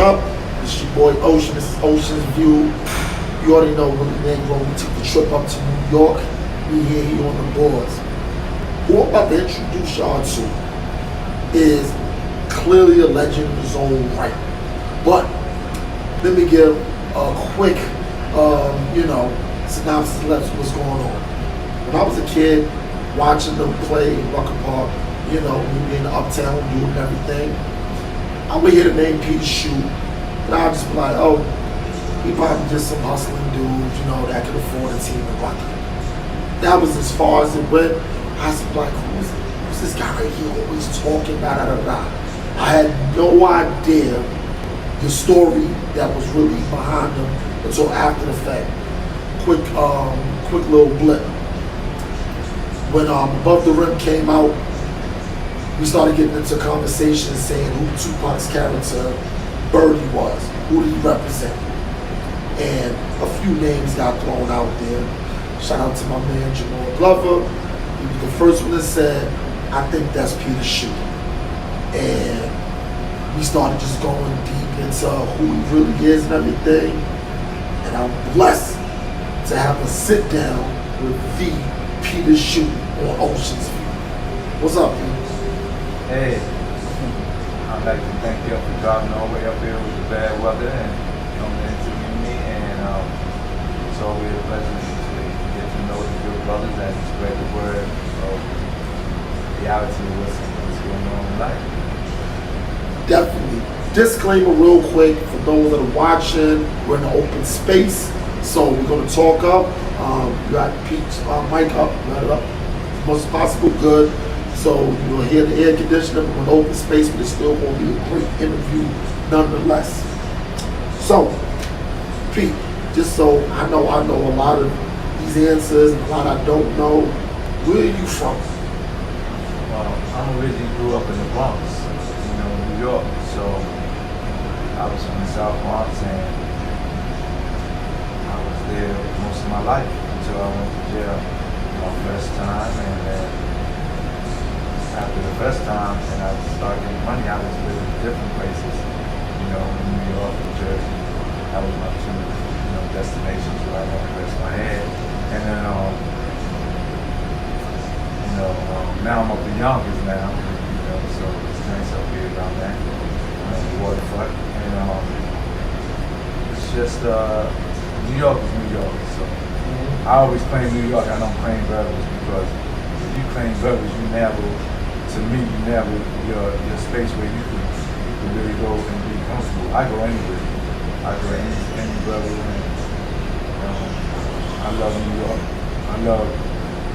up? It's your boy Oshin. This is Oshin's View. You already know what the name was. We took the trip up to New York. We here on the boards. Who I'm about to introduce y'all to is clearly a legend in his own right. But let me give a quick, synopsis of what's going on. When I was a kid, watching them play in Rucker Park, me being uptown dude and everything, I would hear the name Peter Shue, and I'd just be like, oh, he probably just some hustling dude, that could afford a team in Rucker. That was as far as it went. I was like, who's this guy right here always talking about? I had no idea the story that was really behind him until after the fact. Quick little blip. When Above the Rim came out, we started getting into conversations saying who Tupac's character Birdie was, who did he represent, and a few names got thrown out there. Shout out to my man Jamal Glover. He was the first one that said, I think that's Peter Shue. And we started just going deep into who he really is and everything. And I'm blessed to have a sit down with the Peter Shue on Oshin's View. What's up, Peter? Hey, I'd like to thank you for driving all the way up here with the bad weather and coming to interview me. And it's always a pleasure to get to know the good brothers and spread the word of reality of what's going on in life. Definitely. Disclaimer real quick for those that are watching, we're in an open space, so we're going to talk up. You got Pete's mic up, let it up as much as possible, good. So you'll hear the air conditioner from an open space, but it's still going to be a great interview nonetheless. So, Pete, just so I know a lot of these answers and a lot I don't know, where are you from? Well, I originally grew up in the Bronx, New York. So I was from the South Bronx, and I was there most of my life until I went to jail my first time. And then after the first time, and I started getting money, I was living in different places, in New York, New Jersey. That was my two, destinations where I wanted to rest my head. And then, now I'm up to Yonkers now, so it's nice up here around that, the waterfront. And it's just, New York is New York. So I always claim New York, I don't claim Beverly, because if you claim Beverly, you never your space where you can really go and be comfortable. I go anywhere. I go any Beverly. I love New York. I love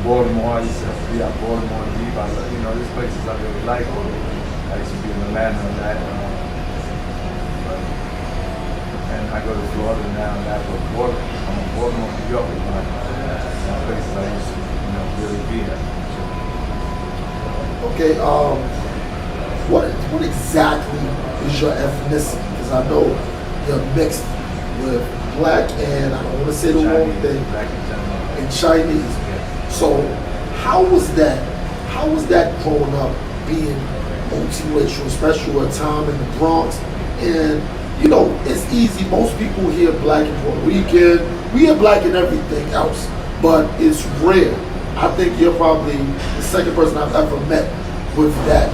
Baltimore. I used to be at Baltimore deep. I love, there's places I really like. I used to be in Atlanta and that. And I go to Florida now and that. But Baltimore, New York is my places I used to, really be at. Okay, what exactly is your ethnicity? Because I know you're mixed with black and I don't want to say the wrong thing, black and Chinese. Yeah. So how was that growing up being multiracial, especially at a time in the Bronx? And it's easy. Most people hear black and Puerto Rican. We hear black and everything else, but it's rare. I think you're probably the second person I've ever met with that,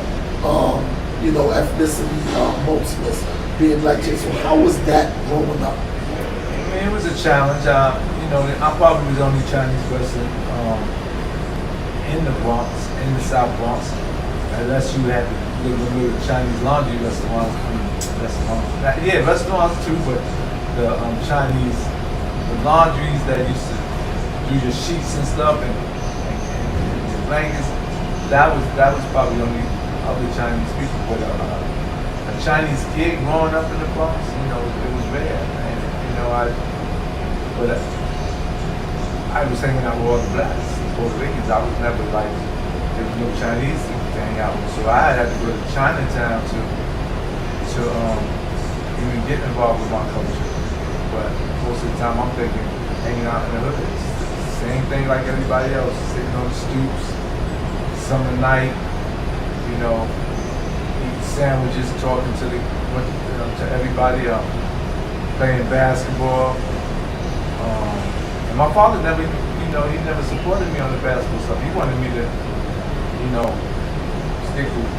ethnicity, multiness, being black. So how was that growing up? I mean, it was a challenge. I probably was the only Chinese person in the Bronx, in the South Bronx, unless you had to live in the Chinese laundry restaurants. Restaurants too, but the Chinese, the laundries that used to do your sheets and stuff and your blankets, that was probably the only other Chinese people. But a Chinese kid growing up in the Bronx, it was rare. And I was hanging out with all the blacks, Puerto Ricans. I was never like, there was no Chinese to hang out with. So I had to go to Chinatown to even get involved with my culture. But most of the time I'm thinking hanging out in the hood. It's the same thing like everybody else, sitting on the stoops, summer night, eating sandwiches, talking to to everybody, playing basketball. And my father never, he never supported me on the basketball stuff. He wanted me to, stick with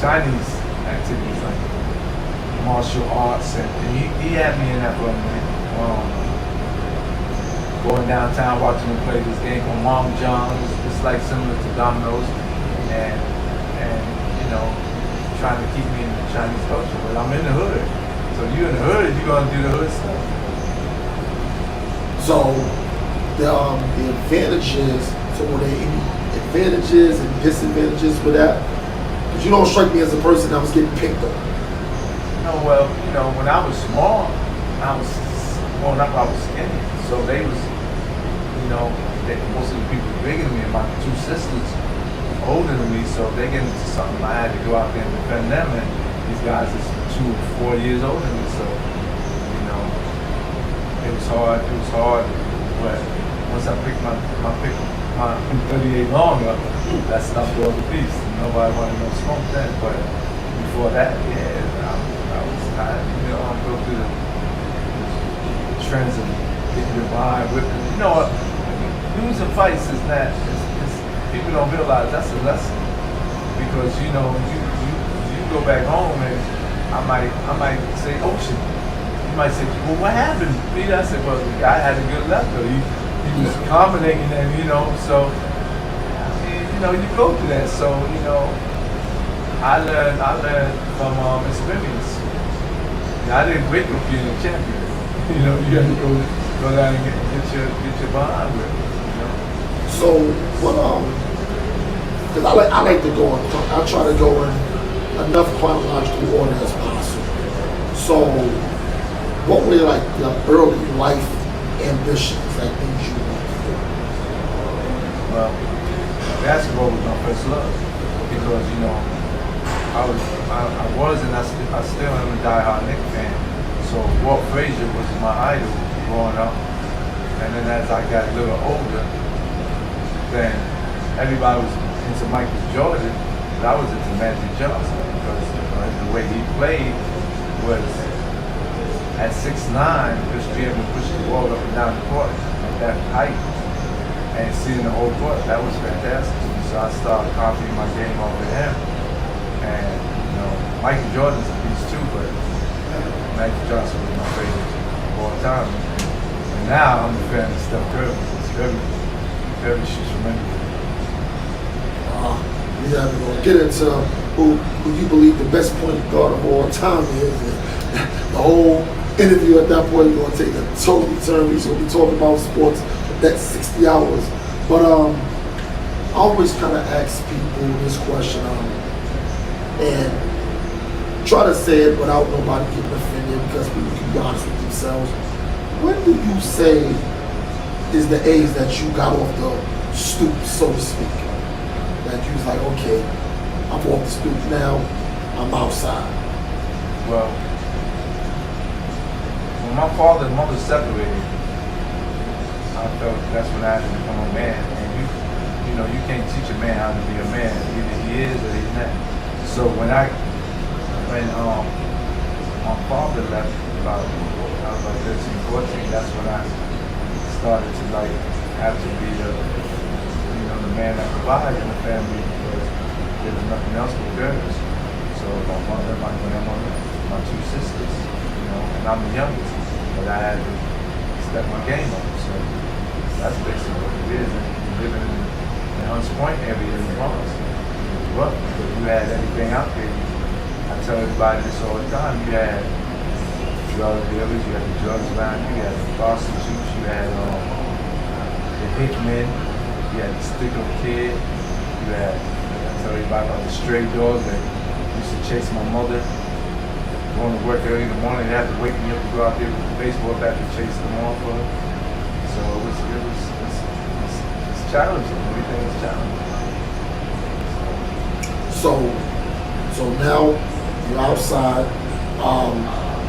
Chinese activities like martial arts, and he had me in that for a minute. Going downtown, watching them play this game called Mom John. It's like similar to dominoes, and trying to keep me in the Chinese culture. But I'm in the hood, so you in the hood, you gonna do the hood stuff. So the advantages. So were there any advantages and disadvantages with that? Because you don't strike me as a person that was getting picked on. No, well, when I was small, growing up, I was skinny. So they was, most of the people bigger than me, and my two sisters older than me, so if they get into something, I had to go out there and defend them, and these guys is 2 or 4 years older than me, so, it was hard, but once I picked my 38 long up, that stopped all the peace. Nobody wanted no smoke then, but before that, I was tired, I'm going through the trends of getting your vibe, whipping, losing fights is not, people don't realize that's a lesson, because you go back home and I might say Oshin. You might say, well, what happened? I said, well, the guy had a good left though. He was combinating and so you go through that. So I learned from experience. I didn't quit with being a champion. You got to go down and get your behind with it. So what because I like to go I try to go in enough chronological order as possible. So what were like your early life ambitions, like things you wanted to do? Well, basketball was my first love, because I still am a diehard Knicks fan. So Walt Frazier was my idol growing up, and then as I got a little older, then everybody was into Michael Jordan, but I was into Magic Johnson, because the way he played was at 6'9", just being able to push the ball up and down the court at that height and seeing the whole court. That was fantastic to me. So I started copying my game off of him. And Michael Jordan's a beast too, but Magic Johnson was my favorite of all time. And now I'm a fan of Steph Curry. It's very shoots tremendous. We're going to get into who you believe the best point guard of all time is. The whole interview at that point is going to take a total turn. We're going to be talking about sports for the next 60 hours. But I always kind of ask people this question and try to say it without nobody getting offended, because people can be honest with themselves. When do you say is the age that you got off the stoop, so to speak? That you was like, okay, I'm off the stoop now, I'm outside. Well, when my father and mother separated, I felt that's when I had to become a man. And you can't teach a man how to be a man. Either he is or he's not. So when my father left, I was about 13, 14, that's when I started to have to be the man that provides in the family, because there was nothing else but girls. So my mother, my grandmother, my two sisters, and I'm the youngest, but I had to step my game up. So that's basically what it is. And living in the Hunts Point area in the Bronx, but you had everything out there. I tell everybody this all the time. You had drug dealers, you had the drugs around you had the prostitutes, you had the hitmen, you had the stick-up kid, you had, I tell everybody about the stray dogs that used to chase my mother. Going to work early in the morning, they had to wake me up to go out there with the baseball bat to chase them off for her. So it's challenging. Everything is challenging. So now you're outside.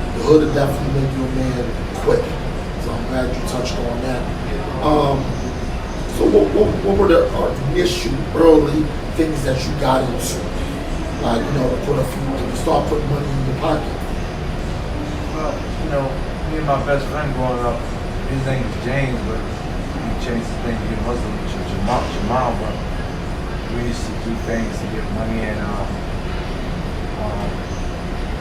The hood will definitely make you a man quick. So I'm glad you touched on that. So what were the initial early things that you got into? Like, you know, to start putting money in your pocket? Well, you know, me and my best friend growing up, his name is James, but he changed his name to get Muslim, Jamal, but we used to do things to get money and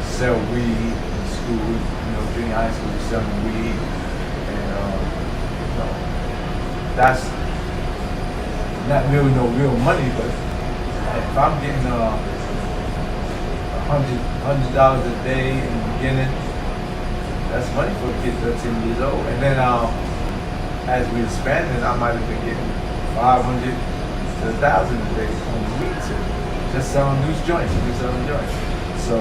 sell weed in school, you know, junior high school, we selling weed, and you know, that's not really no real money, but if I'm getting $100 a day in the beginning, that's money for a kid 13 years old. And then as we expanded, I might have been getting 500 to 1,000 a day on the weed too, just selling loose joints, So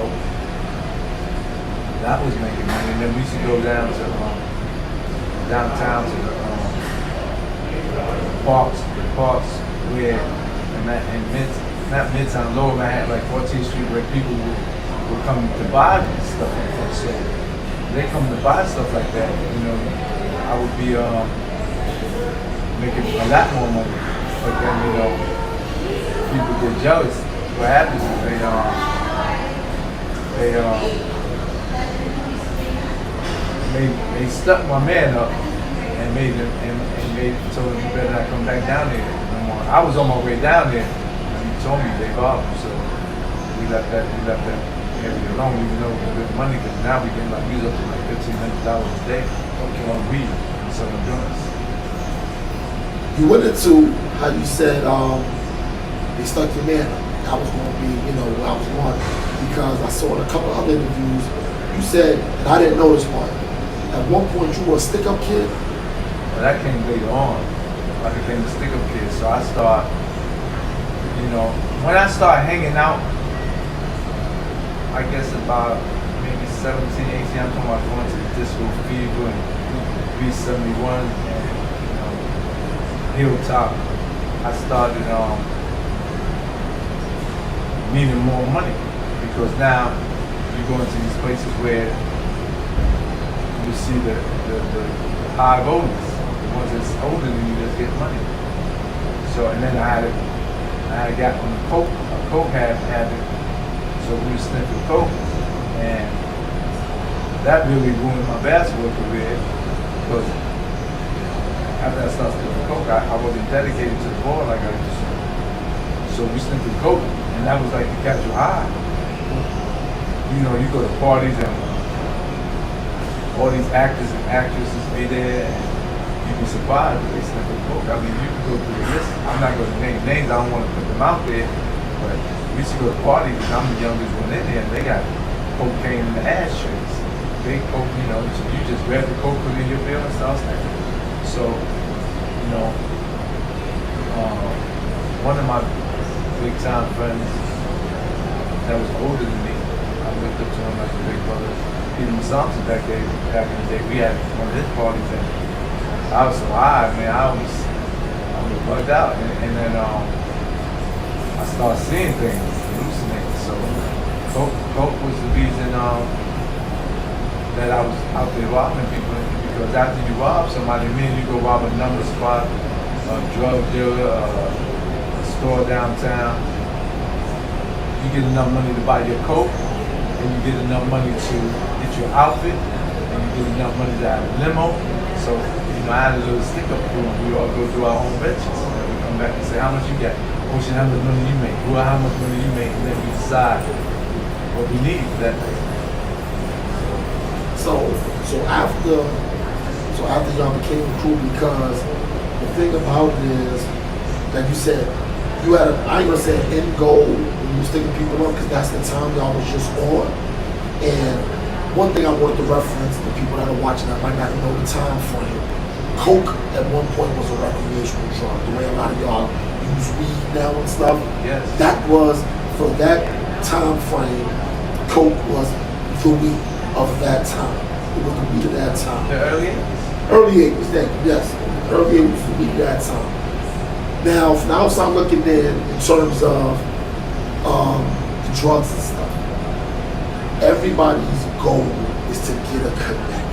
that was making money. And then we used to go down to downtown to the parks where not Midtown, Lower Manhattan, like 14th Street, where people would come to buy stuff like that. So they come to buy stuff like that, you know, I would be making a lot more money. But then, you know, people get jealous. What happens is they stuck my man up and told him he better not come back down there no more. I was on my way down there and he told me they robbed him, so we left that area alone, even though it was good money, because now we getting like use up to like $1,500 a day on weed and selling joints. You went into how you said they stuck your man up. That was going to be, you know, what I was wanting, because I saw in a couple other interviews you said, and I didn't know this part, at one point you were a stick-up kid. Well, that came later on. I became a stick-up kid, so I started, you know, when I started hanging out, I guess about maybe 17, 18, I'm talking about going to the Disco Fever and B71 and, you know, Hilltop. I started needing more money, because now you go into these places where you see the high voters, the ones that's older than you that get money. So, and then I had got on the coke habit, so we were sniffing coke, and that really ruined my basketball career, because after I started sniffing coke, I wasn't dedicated to the ball like I used to. So we sniffed coke, and that was like to catch you high. You know, you go to parties and all these actors and actresses be there, and you'd be surprised when they sniff coke. I mean, you can go through the list. I'm not going to name names, I don't want to put them out there, but we used to go to parties, and I'm the youngest one in there, and they got cocaine in the ashtrays. Big coke, you know, you just grab the coke, put it in your bill, and start sniffing. So, you know, one of my big time friends that was older than me, I looked up to him like a big brother. Even Thompson back in the day, we had one of his parties, and I was so high, man, I was bugged out, and then I started seeing things, hallucinating. So coke was the reason that I was out there robbing people, because after you rob somebody, you go rob a number spot, a drug dealer, a store downtown, you get enough money to buy your coke, and you get enough money to get your outfit, and you get enough money to have a limo. So, you know, I had a little stick-up crew, and we all go do our own ventures. And we come back and say, how much you got? Oshin, how much money you make? Well, how much money you make? And then we decide what we need for that day. So after y'all became a crew, because the thing about it is that you said you had I ain't gonna say an end goal when you were sticking people up, because that's the time y'all was just on. And one thing I wanted to reference to people that are watching that might not know the time frame. Coke at one point was a recreational drug. The way a lot of y'all use weed now and stuff. Yes. That was, for that time frame, Coke was the weed of that time. It was the weed of that time. The early 80s? Early 80s, thank you, yes. Early 80s was the weed of that time. Now, from the outside looking in terms of the drugs and stuff, everybody's goal is to get a connect.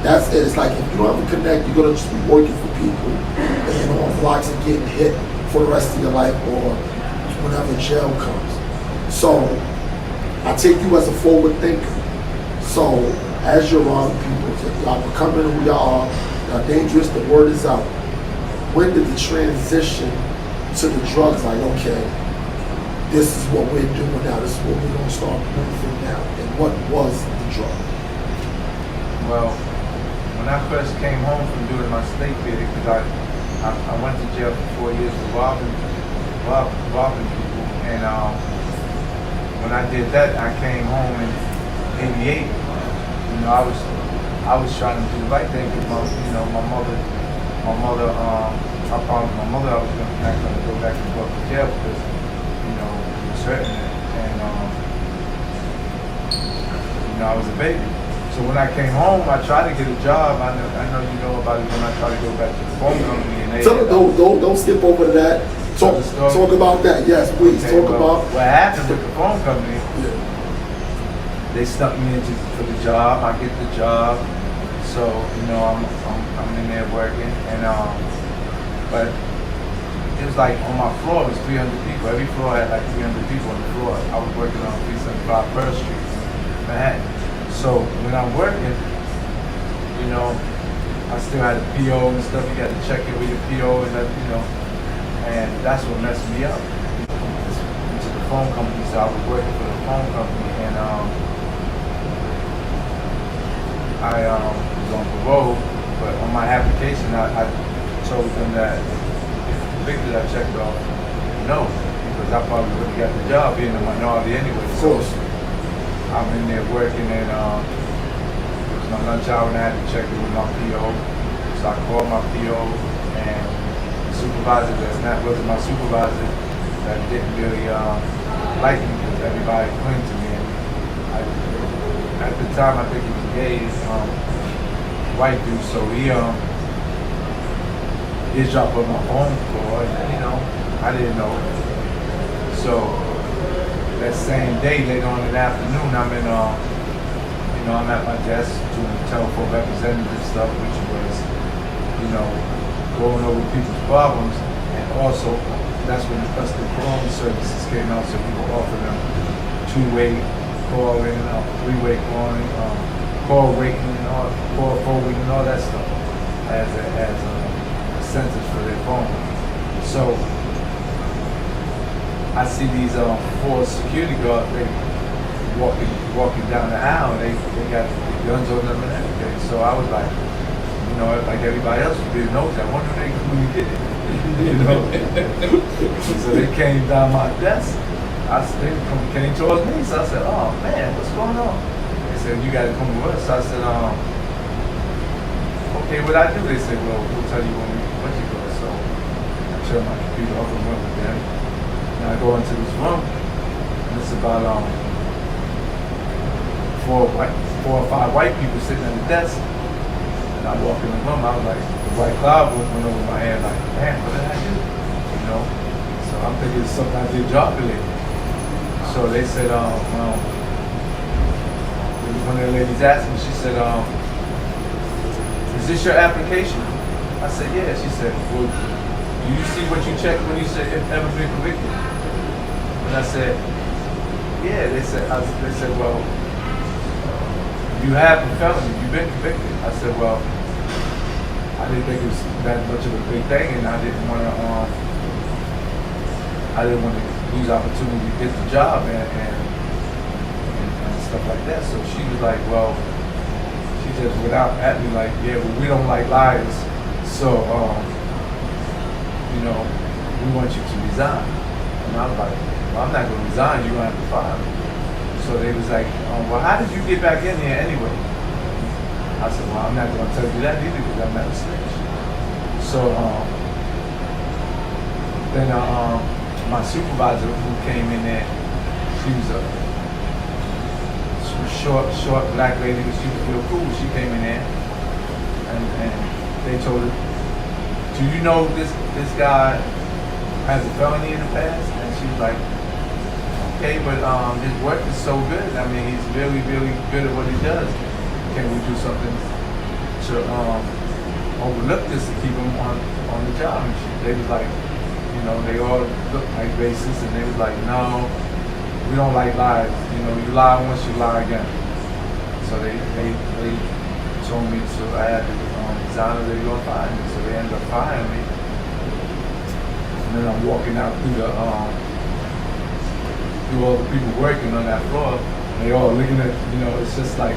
That's it. It's like if you don't have a connect, you're gonna just be working for people and on blocks and getting hit for the rest of your life, or whenever jail comes. So I take you as a forward thinker. So as you're around people, y'all becoming who y'all are, y'all dangerous, the word is out. When did the transition to the drugs, like, okay, this is what we're doing now, this is what we're gonna start doing from now, and what was the drug? Well, when I first came home from doing my state bid, because I went to jail for 4 years for robbing people, and when I did that, I came home in '88. You know, I was trying to do the right thing because my mother, I promised my mother I was not going to go back and forth to jail because it was hurting it, and I was a baby. So when I came home, I tried to get a job. I know you know about it when I tried to go back to the phone company and they don't skip over to that. Talk about that. Yes, please. Okay, talk about what happened with the phone company. Yeah. They stuck me into for the job. I get the job, so I'm in there working, and but it was like on my floor it was 300 people. Every floor had like 300 people on the floor. I was working on 375 Pearl Street, Manhattan. So when I'm working, I still had a PO and stuff. You got to check in with your PO and that, and that's what messed me up. Into the phone company, so I was working for the phone company, and I was on parole, but on my application, I told them that if convicted, I checked off no, because I probably would have got the job being a minority anyway. So I'm in there working, and it was my lunch hour, and I had to check it with my PO. So I called my PO, and the supervisor wasn't my supervisor, that didn't really like me because everybody clinged to me. And at the time, I think he was gay, white dude, so he dropped on my phone call, and I didn't know. So that same day, later on in the afternoon, I'm in I'm at my desk doing telephone representative stuff, which was going over people's problems, and also that's when the custom calling services came out, so we were offering them two-way calling, three-way calling, call waiting, and call forwarding, and all that stuff as a sentence for their phone. So I see these 4 security guards, they walking down the aisle, and they got guns on them and everything. So I was like, like everybody else was being nosy, I wonder if they really did it. So they came down my desk. They came towards me, so I said, "Oh man, what's going on?" They said, "You got to come with us." So I said, "Okay, what I do?" They said, "Well, we'll tell you when you go." So I turned my computer off and went with them. And I go into this room, and it's about 4 or 5 white people sitting at the desk. And I walk in the room, I was like, the white cloud went over my head, like, "Man, what did I do?" So I'm thinking it's something I did job related. So they said, one of the ladies asked me, she said, "Is this your application?" I said, "Yeah." She said, "Well, do you see what you checked when you said if ever been convicted?" And I said, "Yeah." They said, "Well, you have a felony, you've been convicted." I said, "Well, I didn't think it was that much of a big thing, and I didn't want to lose opportunity to get the job and stuff like that." So she was like, "Well," she just went out at me like, "Yeah, well, we don't like liars, so we want you to resign." And I was like, "Well, I'm not going to resign, you're going to have to fire me." So they was like, "Well, how did you get back in here anyway?" I said, "Well, I'm not going to tell you that either because I'm not a snitch." So then my supervisor who came in there, she was a short black lady, but she was real cool. She came in there and they told her, "Do you know this guy has a felony in the past?" And she was like, "Okay, but his work is so good. I mean, he's really, really good at what he does. Can we do something to overlook this to keep him on the job?" And they was like, they all looked like racists, and they was like, "No, we don't like lies. You know, you lie once, you lie again. So they told me to I had to design they were gonna fire me. So they ended up firing me. And then I'm walking out through all the people working on that floor. And they all looking at, you know, it's just like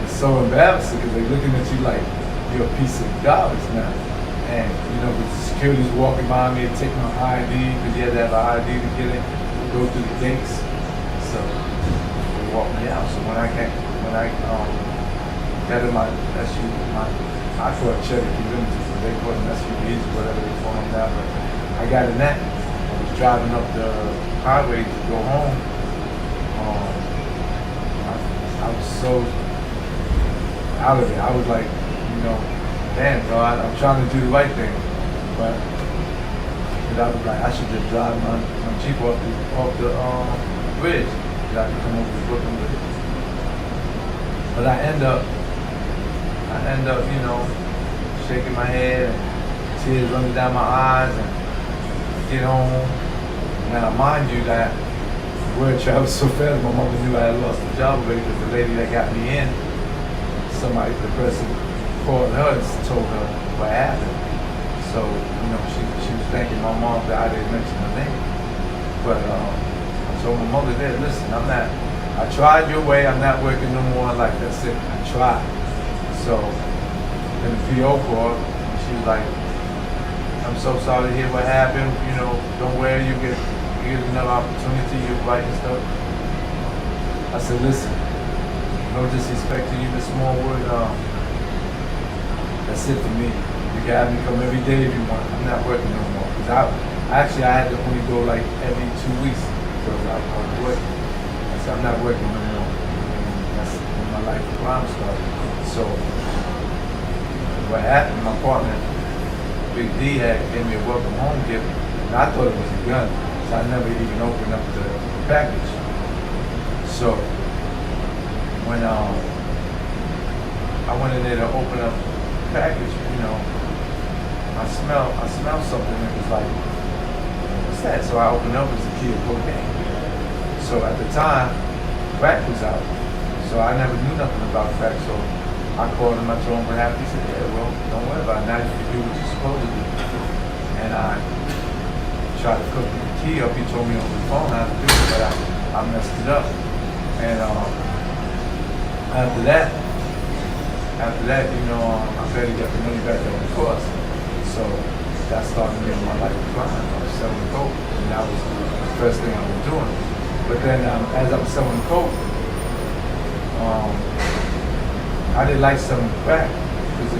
it's so embarrassing because they're looking at you like you're a piece of garbage now. And you know, the security's walking by me, take my ID because you had to have an ID to get in, go through the gates. So they walked me out. So when I got in my SUV, I call it Cherokee Limited, but they call them SUVs or whatever they call them now. But I got in that. I was driving up the highway to go home. I was so out of it. I was like, you know, damn, bro, I'm trying to do the right thing, but I was like, I should just drive my Jeep off the bridge. I could come over the Brooklyn Bridge. But I end up, you know, shaking my head, and tears running down my eyes, and get home. Now, mind you, that word traveled so fast, my mother knew I had lost the job already because the lady that got me in, the person called her and told her what happened. So, you know, she was thanking my mom that I didn't mention her name. But I told my mother that, listen, I tried your way, I'm not working no more. Like, that's it, I tried. So, then the PO called, and she was like, I'm so sorry to hear what happened. You know, don't worry, you get another opportunity, you're right and stuff. I said, listen, no disrespect to you, this small word, that's it for me. You can have me come every day if you want. I'm not working no more. Because I had to only go like every 2 weeks because I was working. I said, I'm not working no more. And that's when my life of crime started. So what happened, my partner, Big D, gave me a welcome home gift. And I thought it was a gun. So I never even opened up the package. So when I went in there to open up the package, you know, I smelled something that was like, what's that? So I opened up, it was a key of cocaine. So at the time, crack was out. So I never knew nothing about crack. So I called him, I told him what happened. He said, yeah, well, don't worry about it. Now you can do what you're supposed to do. And I tried to cook the key up. He told me over the phone how to do it, but I messed it up. And after that, you know, I barely got the money back on the course. So that started me on my life of crime. I was selling coke, and that was the first thing I was doing. But then as I was selling coke, I didn't like selling crack because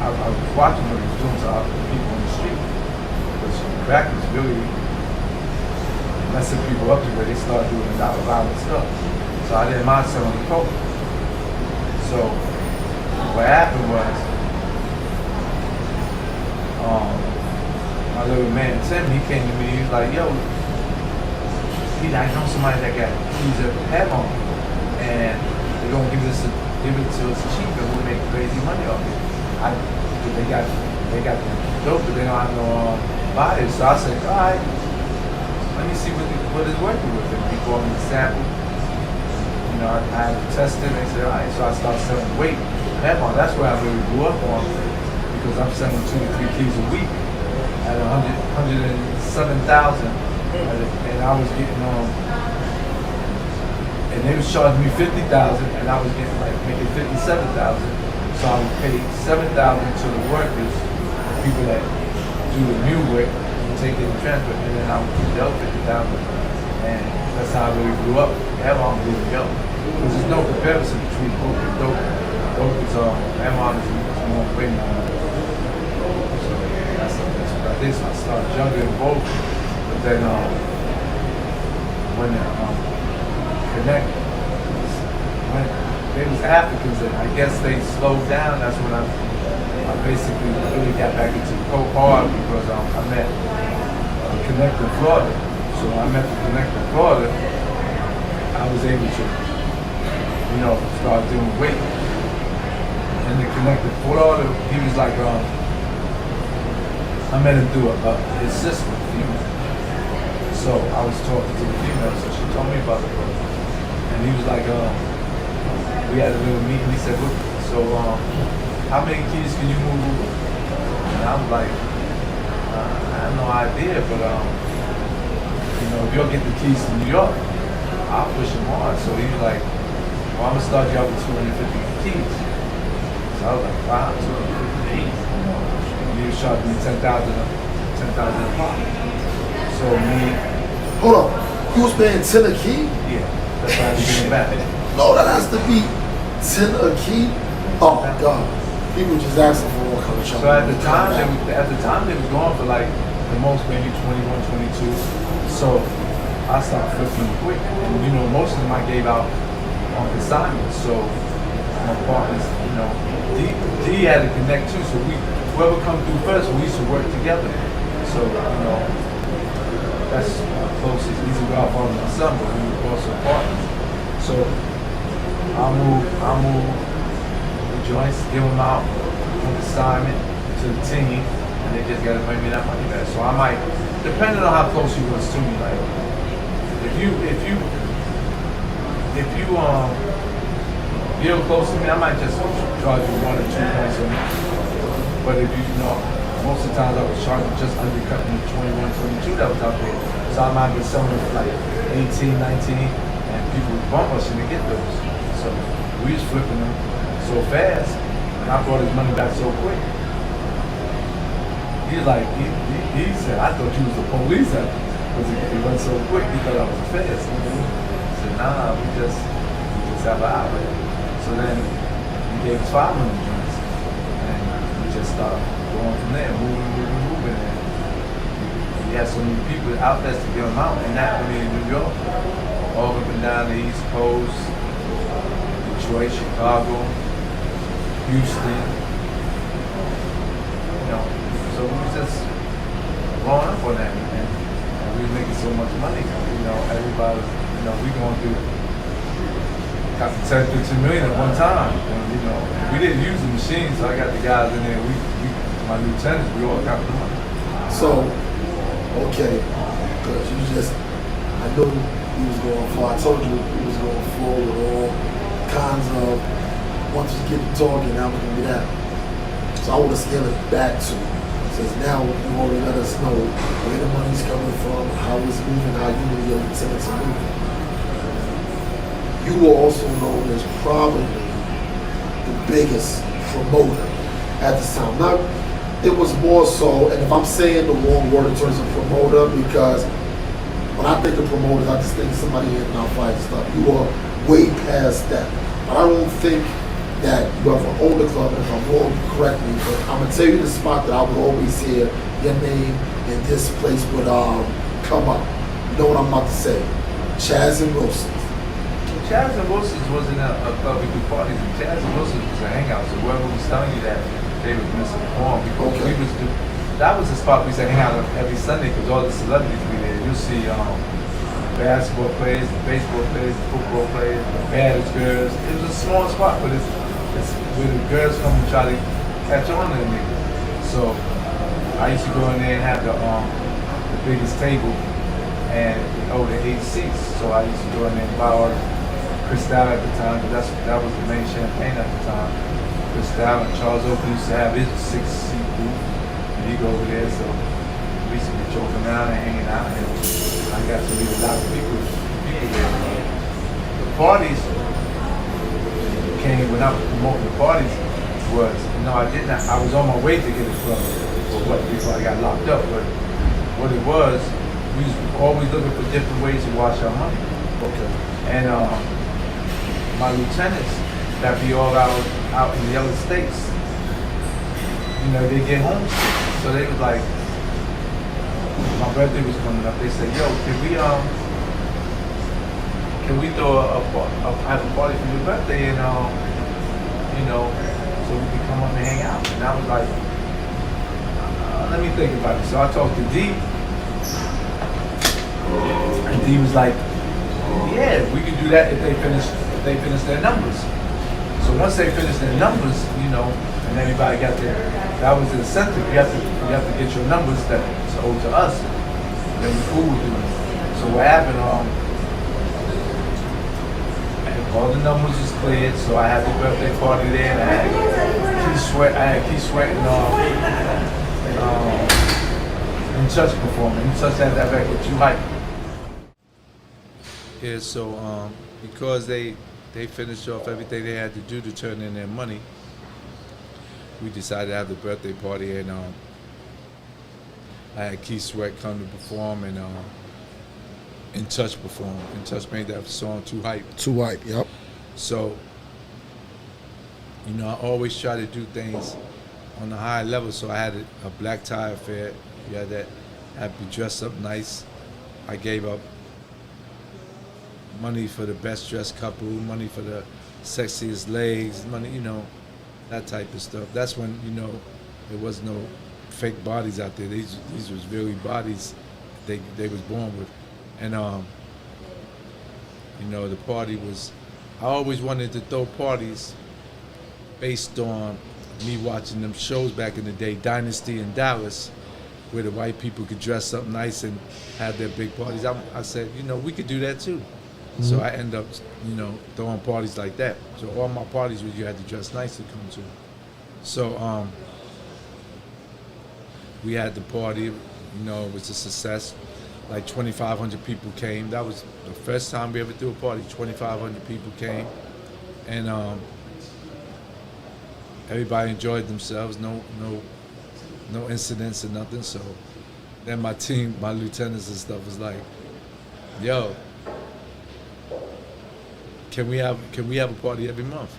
I was watching what he was doing to other people on the street. Because crack is really messing people up to where they start doing a lot of violent stuff. So I didn't mind selling the coke. So what happened was, my little man Tim, he came to me. He was like, "Yo, I know somebody that got keys at heaven, and they're gonna give it to us cheap, and we'll make crazy money off it." They got the dope, but they don't have no buyers. So I said, "All right, let me see what is working with it." He brought me the sample. You know, I had to test it. They said, all right, so I started selling weight. That's where I really grew up on, because I'm selling 2 to 3 keys a week at 107,000, and I was getting and they was charging me 50,000, and I was getting making 57,000. So I would pay 7,000 to the workers, the people that do the new work, and take it and transfer, and then I would keep the other 50,000, and that's how I really grew up. Heavon grew up. Because there's no comparison between coke and dope. Dope is Heavon is more way more. So that's what I did. So I started juggling both. But then when Connect, when they was Africans, and I guess they slowed down. That's when I basically really got back into coke hard, because I met Connect in Florida. So when I met Connect in Florida, I was able to, you know, start doing weight. And the Connect in Florida, he was like, I met him through his sister, female. So I was talking to the female, so she told me about the brother. And he was like, we had a little meeting. He said, so how many keys can you move? And I was like, I have no idea, but you know, if you'll get the keys to New York, I'll push him hard. So he was like, well, I'm gonna start you out with 250 keys. So I was like, wow, 250 keys. You know, and he was charging me 10,000 a pop. So me, Hold on. You was paying 10 a key? yeah, that's why I was getting back. No, that has to be 10 a key. Oh God. People just asking for all kind of trouble. So at the time, they was going for like the most maybe 21, 22. So I started flipping quick, and you know most of them I gave out on consignment. So my partners, you know, D had to connect too. So whoever come through first, we used to work together. So you know, that's closest. He's a godfather of my son, but we were also partners. So I move the joints, give them out on assignment to the team, and they just gotta bring me that money back. So I might, depending on how close you was to me, like if you real close to me, I might just charge you 1 or 2 points on it. But if you know, most of the times I was charging just undercutting the 21, 22 that was out there. So I might be selling it for like 18, 19, and people would bump us and they get those. So we was flipping them so fast, and I brought his money back so quick. He was like, he said, I thought you was the police because it went so quick. He thought I was fast. I said, nah, we just have an outlet. So then he gave us 500 joints, and we just started going from there, moving. And we had so many people, outlets to give them out, and not only in New York, all up and down the East Coast, Detroit, Chicago, Houston, you know. So we was just blowing up on that, and we were making so much money. You know, everybody, you know, we going through got to 10, 15 million at one time. And, you know, we didn't use the machines, so I got the guys in there. My lieutenants, we all got the money. So, okay, because you just, I knew he was going far. I told you he was going forward with all kinds of, once you get to talking, now we're going to be that. So I want to scale it back to, since now you already let us know where the money's coming from, how it's moving, how you and your lieutenants are moving. You were also known as probably the biggest promoter at this time. Now, it was more so, and if I'm saying the wrong word in terms of promoter, because when I think of promoters, I just think somebody in our fight and stuff. You are way past that. But I don't think that you ever owned a club, and if I'm wrong, correct me, but I'm going to tell you the spot that I would always hear your name in this place would come up. You know what I'm about to say? Chaz and Wilson. Chaz and Wilson's wasn't a club we could parties in. Chaz and Wilson's was a hangout, so whoever was telling you that, they was misinformed because that was the spot we used to hang out every Sunday because all the celebrities be there. You'll see basketball players, baseball players, football players, the baddest girls. It was a small spot, but it's where the girls come and try to catch on to the niggas. So I used to go in there and have the biggest table and over 8 seats. So I used to go in there and buy all Cristal at the time, because that was the main champagne at the time. Cristal and Charles Oakley used to have his 6-seat booth, and he'd go over there, so we used to be joking around and hanging out, and I got to meet a lot of people there. The parties came when I was promoting the parties was, I was on my way to get a club before I got locked up, but what it was, we was always looking for different ways to wash our money. Okay. And my lieutenants that be all out in the other states, you know, they get home sick. So they was like, my birthday was coming up. They said, "Yo, can we throw have a party for your birthday and you know, so we can come up and hang out?" And I was like, let me think about it. So I talked to D, and D was like, "Yeah, we can do that if they finish their numbers." So once they finish their numbers, you know, and everybody got that was the incentive. You have to get your numbers that's owed to us. Then we cool with it. So what happened? All the numbers was cleared, so I had the birthday party there, and I had Keith Sweat and Touch performing. Touch had that record, Too Hype. Yeah, so because they finished off everything they had to do to turn in their money, we decided to have the birthday party, and I had Keith Sweat come to perform, and Touch perform. And Touch made that song Too Hype. Too Hype, yep. So, you know, I always try to do things on a high level. So I had a black tie affair. You had that, had to be dressed up nice. I gave up money for the best dressed couple, money for the sexiest legs, money, you know, that type of stuff. That's when, you know, there was no fake bodies out there. These was really bodies they was born with. And you know, the party was, I always wanted to throw parties based on me watching them shows back in the day, Dynasty in Dallas, where the white people could dress up nice and have their big parties. I said, you know, we could do that too. Mm-hmm. So I end up, you know, throwing parties like that. So all my parties where you had to dress nice to come to. So we had the party, you know, it was a success. Like 2,500 people came. That was the first time we ever threw a party. 2,500 people came, and everybody enjoyed themselves. No incidents or nothing. So then my team, my lieutenants and stuff was like, "Yo, can we have a party every month?"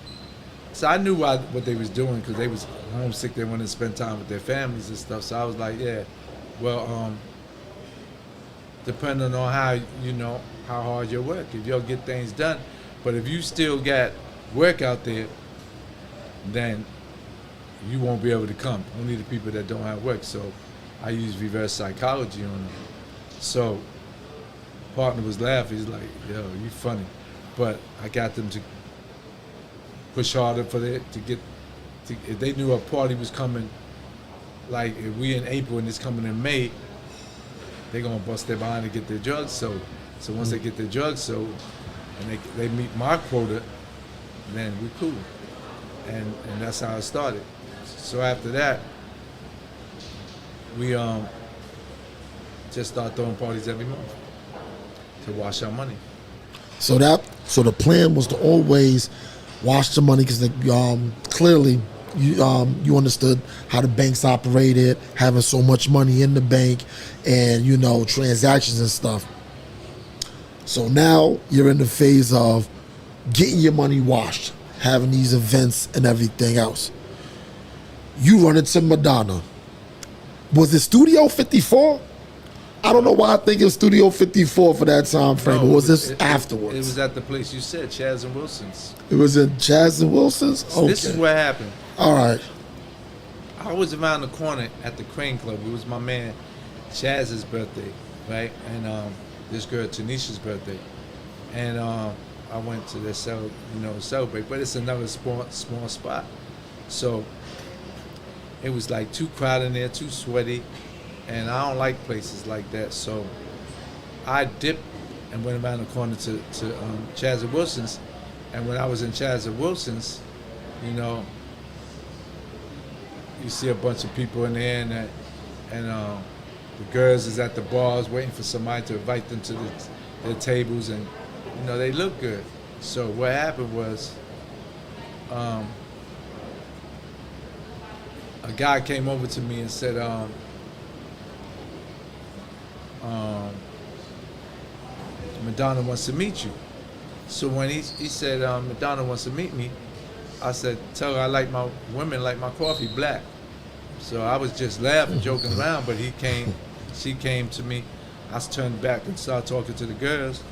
So I knew what they was doing because they was homesick. They wanted to spend time with their families and stuff. So I was like, "Yeah, well." Depending on how, you know, how hard you work, if you'll get things done. But if you still got work out there, then you won't be able to come. Only the people that don't have work. So I use reverse psychology on them. So partner was laughing. He's like, "Yo, you funny." But I got them to push harder for it if they knew a party was coming, like if we in April and it's coming in May, they're gonna bust their behind to get their drugs sold. So once they get their drugs sold and they meet my quota, then we cool. And that's how it started. So after that, we just start throwing parties every month to wash our money. So the plan was to always wash the money because clearly you understood how the banks operated, having so much money in the bank, and you know, transactions and stuff. So now you're in the phase of getting your money washed, having these events and everything else. You run into Madonna. Was it Studio 54? I don't know why I think it was Studio 54 for that time frame. No, or was this afterwards? It was at the place you said, Chaz and Wilson's. It was at Chaz and Wilson's? Okay. This is what happened. All right. I was around the corner at the Crane Club. It was my man Chaz's birthday, right? And this girl Tanisha's birthday. And I went to celebrate, but it's another small spot. So it was like too crowded in there, too sweaty, and I don't like places like that. So I dipped and went around the corner to Chaz and Wilson's. And when I was in Chaz and Wilson's, you know, you see a bunch of people in there, and the girls is at the bars waiting for somebody to invite them to their tables, and you know, they look good. So what happened was, a guy came over to me and said, Madonna wants to meet you. So when he said Madonna wants to meet me, I said, tell her I like my women like my coffee black. So I was just laughing, joking around, but she came to me. I turned back and started talking to the girls,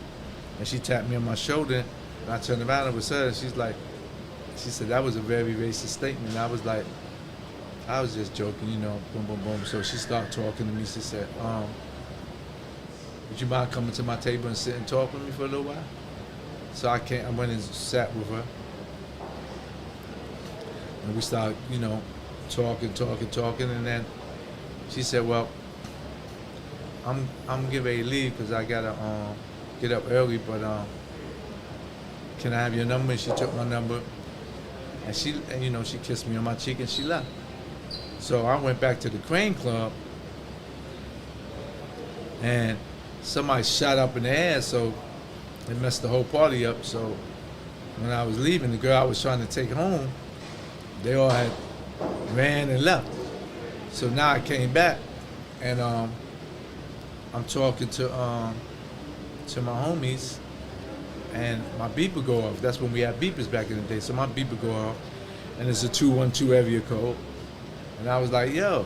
and she tapped me on my shoulder, and I turned around and it was her, and she said, that was a very racist statement. And I was like, I was just joking, you know, boom, boom, boom. So she started talking to me. She said, would you mind coming to my table and sit and talk with me for a little while? So I went and sat with her. And we started, you know, talking, and then she said, well, I'm getting ready to leave because I gotta get up early, but can I have your number? And she took my number, and she kissed me on my cheek, and she left. So I went back to the Crane Club, and somebody shot up in the air, so it messed the whole party up. So when I was leaving, the girl I was trying to take home, they all had ran and left. So now I came back, and I'm talking to my homies, and my beeper go off. That's when we had beepers back in the day. So my beeper go off, and it's a 212 area code. And I was like, yo,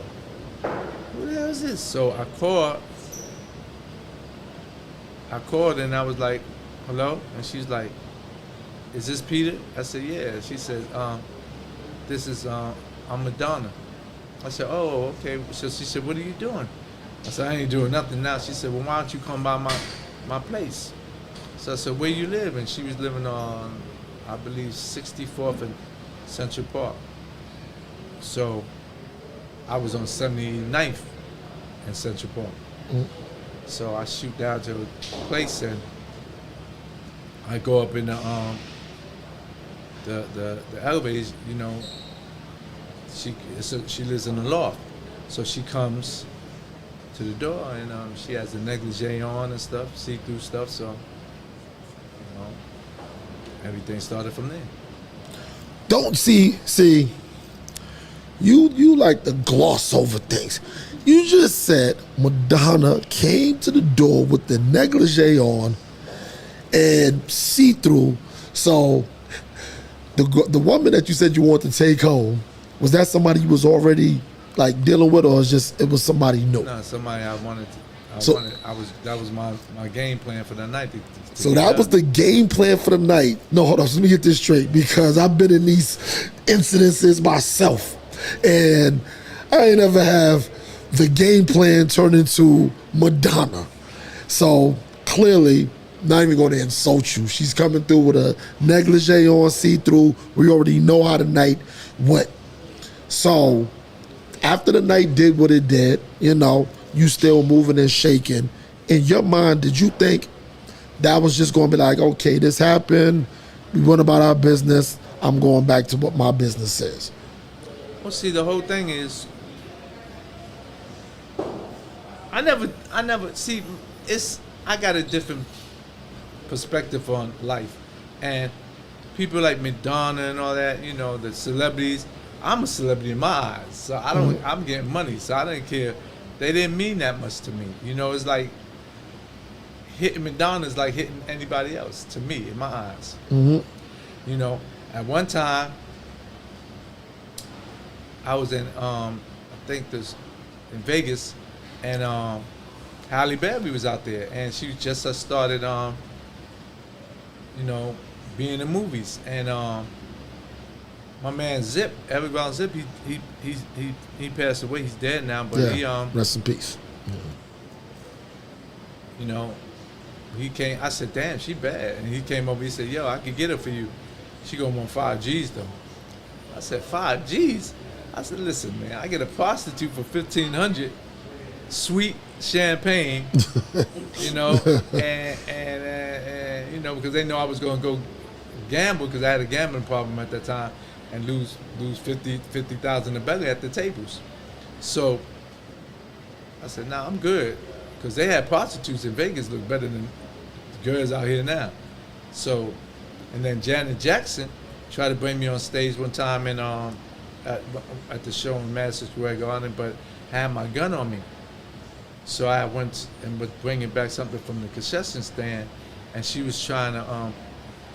who the hell is this? So I called and I was like, hello? And she's like, is this Peter? I said, yeah. She said, this is, I'm Madonna. I said, oh, okay. So she said, what are you doing? I said, I ain't doing nothing now. She said, well, why don't you come by my place? So I said, where you live? And she was living on, I believe, 64th and Central Park. So I was on 79th and Central Park. Mm. So I shoot down to the place, and I go up in the elevators. You know, she lives in the loft, so she comes to the door, and she has a negligee on and stuff, see-through stuff. So everything started from there. Don't see. You like to gloss over things. You just said Madonna came to the door with the negligee on and see-through. So the woman that you said you wanted to take home, was that somebody you was already like dealing with, or it was somebody new? No, somebody I wanted to. That was my game plan for the night. So that was the game plan for the night. No, hold on. So let me get this straight, because I've been in these incidences myself, and I ain't ever have the game plan turn into Madonna. So clearly, not even going to insult you. She's coming through with a negligee on, see-through. We already know how the night went. So after the night did what it did, you still moving and shaking. In your mind, did you think that was just going to be like, okay, this happened, we went about our business, I'm going back to what my business is? Well, see, the whole thing is, I never see, I got a different perspective on life. And people like Madonna and all that, the celebrities, I'm a celebrity in my eyes. So I'm getting money, so I didn't care. They didn't mean that much to me. It's like hitting Madonna is like hitting anybody else to me, in my eyes. Mm-hmm. At one time, I was in, I think this in Vegas, and Halle Berry was out there, and she just started, being in movies. And my man Zip, everybody Zip, he passed away. He's dead now, but he rest in peace. He came. I said, "Damn, she bad." And he came over. He said, "Yo, I could get her for you. She gonna want 5 G's though." I said, 5 G's? I said, "Listen, man, I get a prostitute for 1,500, sweet champagne, and because they know I was gonna go gamble, because I had a gambling problem at that time, and lose 50,000 a belly at the tables." So I said, "Nah, I'm good," because they had prostitutes in Vegas look better than the girls out here now. So, and then Janet Jackson tried to bring me on stage one time at the show in Madison Square Garden, but had my gun on me. So I went and was bringing back something from the concession stand, and she was trying to,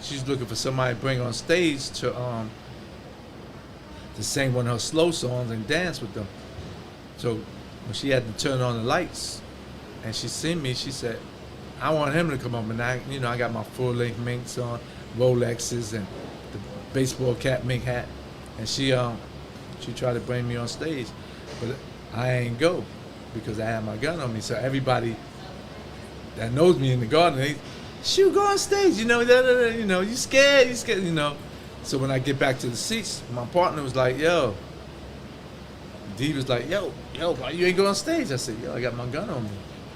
she's looking for somebody to bring on stage to sing one of her slow songs and dance with them. So when she had to turn on the lights, and she seen me, she said, "I want him to come up." And I got my full-length minks on, Rolexes, and the baseball cap mink hat. And she tried to bring me on stage, but I ain't go, because I had my gun on me. So everybody that knows me in the garden, they, "Shoot, go on stage, you scared. So when I get back to the seats, my partner was like, "Yo," D was like, yo, why you ain't go on stage?" I said, "Yo, I got my gun on me."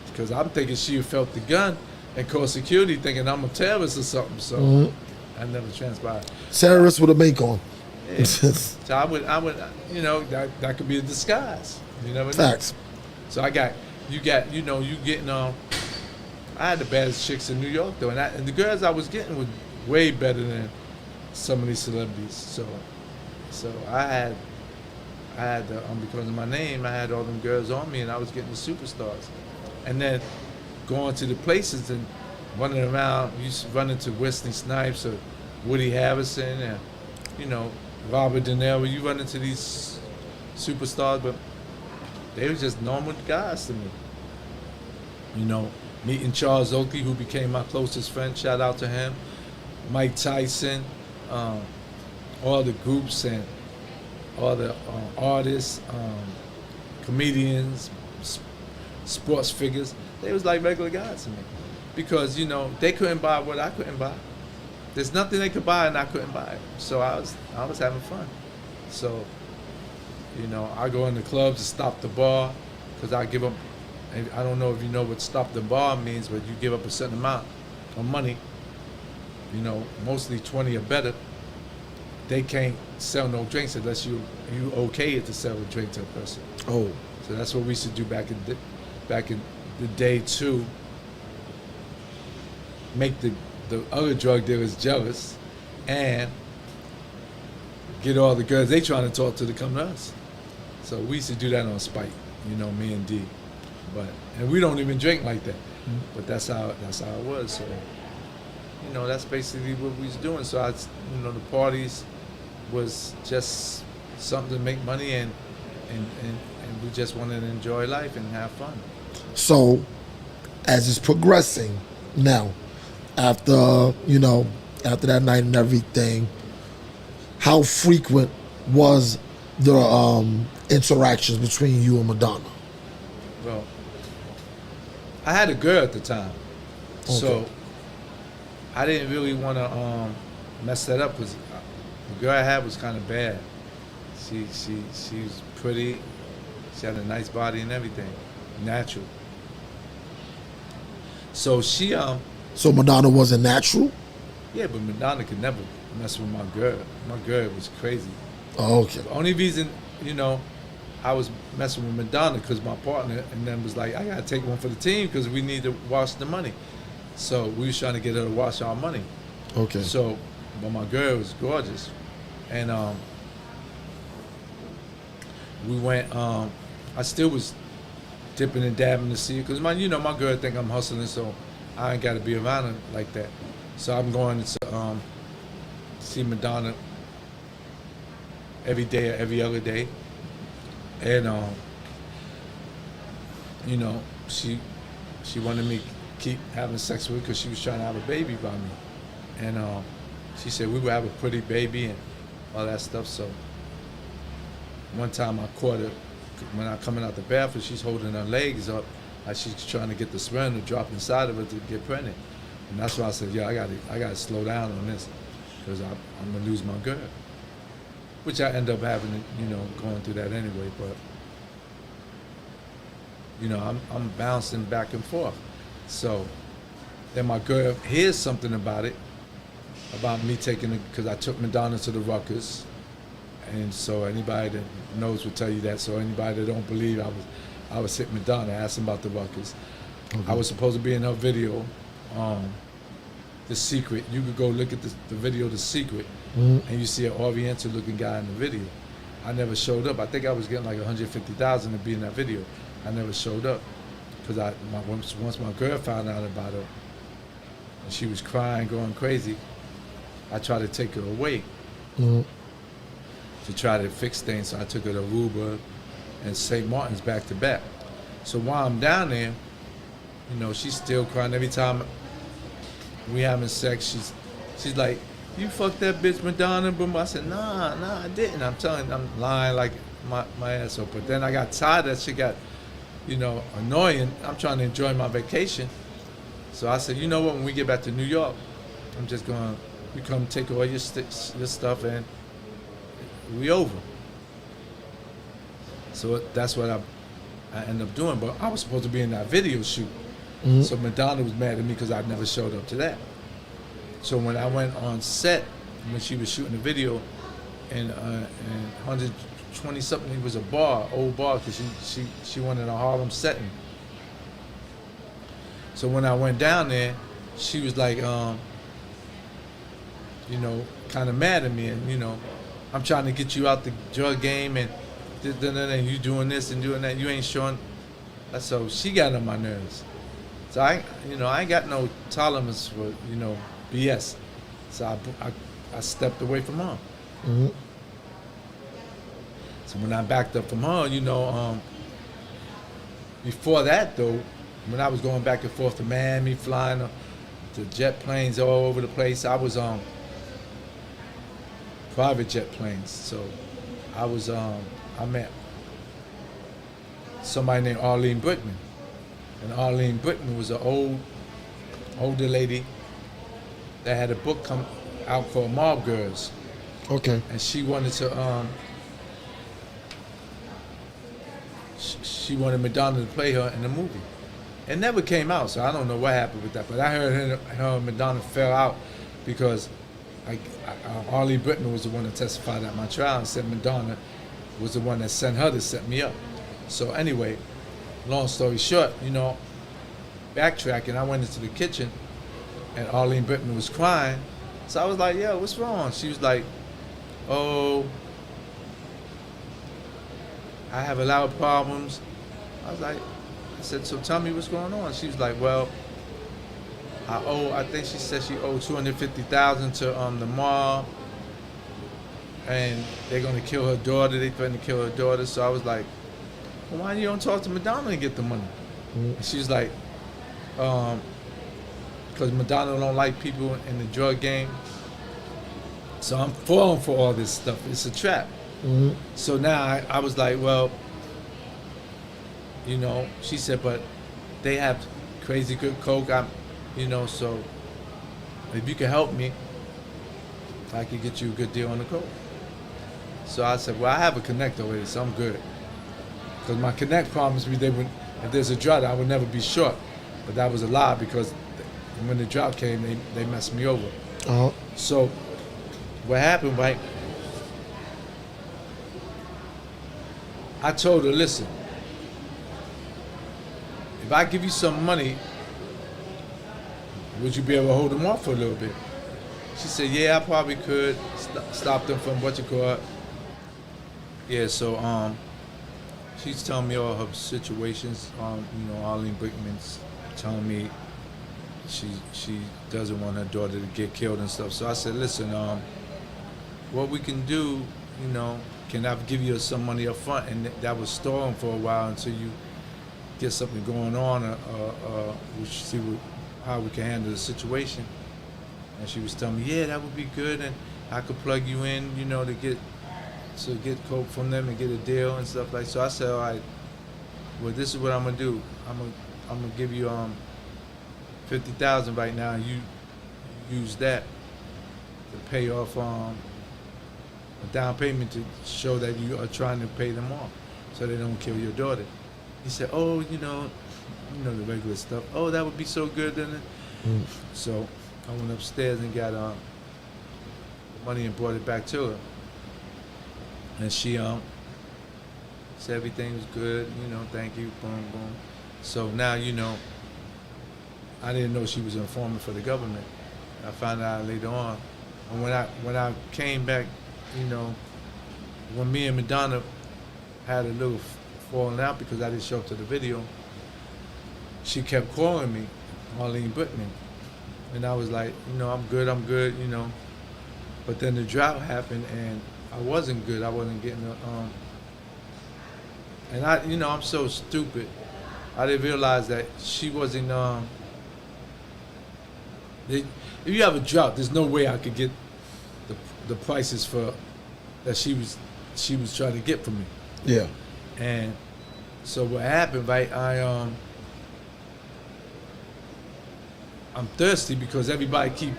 Because I'm thinking she felt the gun and called security thinking I'm a terrorist or something. So I never transpired. Terrorists with a make on. Yeah. So I would, you know, that could be a disguise. You never know. Facts. So you getting I had the baddest chicks in New York though, and the girls I was getting were way better than some of these celebrities. So I had because of my name, I had all them girls on me, and I was getting the superstars. And then going to the places and running around, you used to run into Wesley Snipes or Woody Harrelson and, you know, Robert De Niro. You run into these superstars, but they were just normal guys to me. You know, meeting Charles Oakley, who became my closest friend, shout out to him. Mike Tyson, all the groups and all the artists, comedians, sports figures, they was like regular guys to me. Because, you know, they couldn't buy what I couldn't buy. There's nothing they could buy and I couldn't buy it. So I was having fun. So, you know, I go in the clubs to stop the bar, because I give them, I don't know if you know what stop the bar means, but you give up a certain amount of money, you know, mostly 20 or better. They can't sell no drinks unless you okay it to sell a drink to a person. Oh. So that's what we used to do back in the day too. Make the other drug dealers jealous and get all the girls they trying to talk to come to us. So we used to do that on spite, you know, me and D. And we don't even drink like that. But that's how it was. So, you know, that's basically what we was doing. So you know, the parties was just something to make money, and we just wanted to enjoy life and have fun. So, as it's progressing now, after that night and everything, how frequent was the interactions between you and Madonna? Well, I had a girl at the time, so I didn't really want to mess that up, because the girl I had was kind of bad. She was pretty. She had a nice body and everything, natural. So she So Madonna wasn't natural? Yeah, but Madonna could never mess with my girl. My girl was crazy. Oh, okay. The only reason, you know, I was messing with Madonna because my partner and then was like, I gotta take one for the team because we need to wash the money. So we was trying to get her to wash our money. Okay. So, but my girl was gorgeous, and we went. I still was dipping and dabbing to see, because my girl think I'm hustling, so I ain't got to be around her like that. So I'm going to see Madonna every day or every other day, and you know, she wanted me to keep having sex with her because she was trying to have a baby by me, and she said we would have a pretty baby and all that stuff. So one time I caught her when I coming out the bathroom, she's holding her legs up like she's trying to get the sperm to drop inside of her to get pregnant. And that's why I said, I gotta slow down on this, because I'm gonna lose my girl. Which I end up having to, going through that anyway. But I'm bouncing back and forth. So then my girl hears something about me taking it, because I took Madonna to the Ruckers. And so anybody that knows will tell you that. So anybody that don't believe I was hitting Madonna, ask them about the Ruckers. Okay. I was supposed to be in her video, The Secret. You could go look at the video, The Secret, and you see an oriental looking guy in the video. I never showed up. I think I was getting like $150,000 to be in that video. I never showed up because once my girl found out about her, and she was crying, going crazy, I tried to take her away. To try to fix things. So I took her to Aruba and St. Martin's back to back. So while I'm down there, she's still crying. Every time we having sex, she's like, "You fucked that bitch Madonna." Boom. I said, Nah, I didn't. I'm lying like my ass off. But then I got tired that she got, annoying. I'm trying to enjoy my vacation. So I said, you know what, when we get back to New York, I'm just gonna, you come take all your stuff and we over. So that's what I ended up doing. But I was supposed to be in that video shoot. So Madonna was mad at me because I never showed up to that. So when I went on set, when she was shooting the video, and 120 something, it was a bar, old bar, because she wanted a Harlem setting. So when I went down there, she was like, kind of mad at me, and I'm trying to get you out the drug game, and you doing this and doing that. You ain't showing. So she got on my nerves. So I ain't got no tolerance for BS. So I stepped away from her. Mm-hmm. So when I backed up from her, before that though, when I was going back and forth to Miami, flying the jet planes all over the place, I was on private jet planes. So I was I met somebody named Arlene Brickman, and Arlene Brickman was an older lady that had a book come out called Mob Girls. Okay. And she wanted to she wanted Madonna to play her in the movie. It never came out, so I don't know what happened with that. But I heard her and Madonna fell out because Arlene Brickman was the one that testified at my trial and said Madonna was the one that sent her to set me up. So anyway, long story short, backtracking, I went into the kitchen and Arlene Brickman was crying. So I was like, yo, what's wrong? She was like, oh, I have a lot of problems. I said, so tell me what's going on. She was like, well, I think she said she owed $250,000 to the mob, and they're gonna kill her daughter. They threatened to kill her daughter. So I was like, well, why you don't talk to Madonna and get the money? Mm-hmm. And she was like, because Madonna don't like people in the drug game. So I'm falling for all this stuff. It's a trap. Mm-hmm. So now I was like, well, she said, but they have crazy good coke. So if you can help me, I could get you a good deal on the coke. So I said, well, I have a connect already, so I'm good. Because my connect promised me if there's a drought, I would never be short. But that was a lie because when the drought came, they messed me over. Uh-huh. So what happened, right? I told her, listen, if I give you some money, would you be able to hold them off for a little bit? She said, yeah, I probably could stop them from what you call it. Yeah, so she's telling me all her situations. Arlene Brickman's telling me she doesn't want her daughter to get killed and stuff. So I said, listen, what we can do, can I give you some money up front? And that was stalling for a while until you get something going on, we should see how we can handle the situation. And she was telling me, yeah, that would be good, and I could plug you in, to get coke from them and get a deal and stuff like. So I said, all right, well, this is what I'm gonna do. I'm gonna give you $50,000 right now. And you use that to pay off a down payment to show that you are trying to pay them off, so they don't kill your daughter. He said, oh, the regular stuff. Oh, that would be so good, then. So I went upstairs and got money and brought it back to her. And she said everything was good, thank you, boom, boom. So now, I didn't know she was an informant for the government. I found out later on. And when I came back, when me and Madonna had a little falling out because I didn't show up to the video, she kept calling me, Arlene Brickman. And I was like, I'm good. But then the drought happened and I wasn't good. I wasn't getting and I'm so stupid. I didn't realize that she wasn't, if you have a drought, there's no way I could get the prices for that she was trying to get from me. Yeah. And so what happened, right? I'm thirsty because everybody keep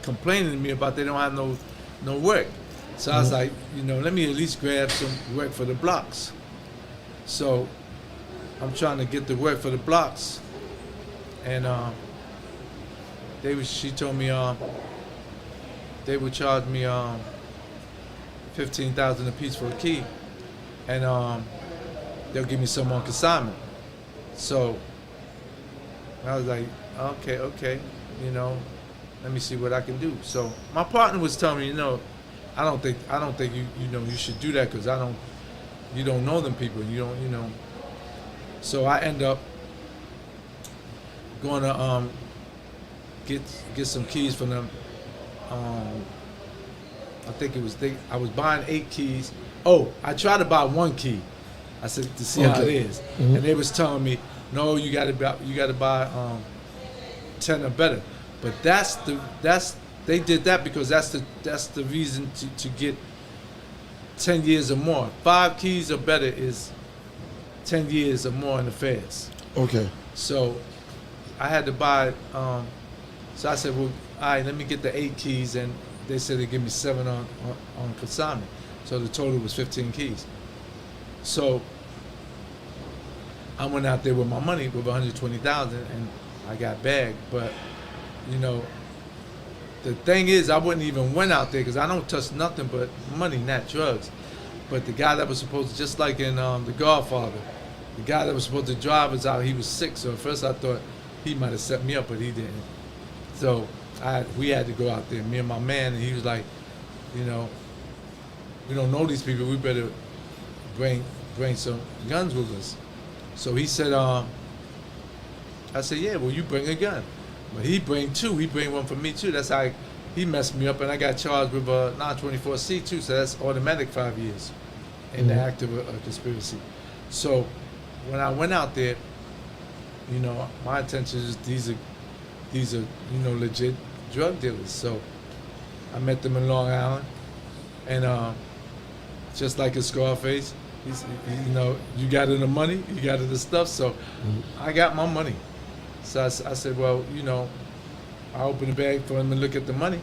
complaining to me about they don't have no work. So I was like, let me at least grab some work for the blocks. So I'm trying to get the work for the blocks, and she told me they would charge me $15,000 a piece for a key, and they'll give me some on consignment. So I was like, okay, you know, let me see what I can do. So my partner was telling me, you know, I don't think you should do that, because you don't know them people, you don't, you know. So I end up going to get some keys from them. I think it was I was buying 8 keys. Oh, I tried to buy 1 key. I said to see how it is, and they was telling me, no, you got to buy 10 or better. But they did that because that's the reason to get 10 years or more. 5 keys or better is 10 years or more in affairs. Okay. So I had to buy. So I said, well, all right, let me get the 8 keys, and they said they'd give me 7 on consignment. So the total was 15 keys. So I went out there with my money, with 120,000, and I got bagged. But you know, the thing is, I wouldn't even went out there because I don't touch nothing but money, not drugs. But the guy that was supposed to, just like in The Godfather, the guy that was supposed to drive us out, he was sick. So at first I thought he might have set me up, but he didn't. So we had to go out there, me and my man, and he was like, you know, we don't know these people. We better bring some guns with us. So he said, I said, yeah, well, you bring a gun. But he bring 2. He bring 1 for me too. That's how he messed me up, and I got charged with a 924C too. So that's automatic 5 years in the act of a conspiracy. So when I went out there, you know, my intention is these are you know, legit drug dealers. So I met them in Long Island, and just like a Scarface, he's, you know, you got the money, you got the stuff. So I got my money. So I said, well, you know, I opened the bag for him to look at the money.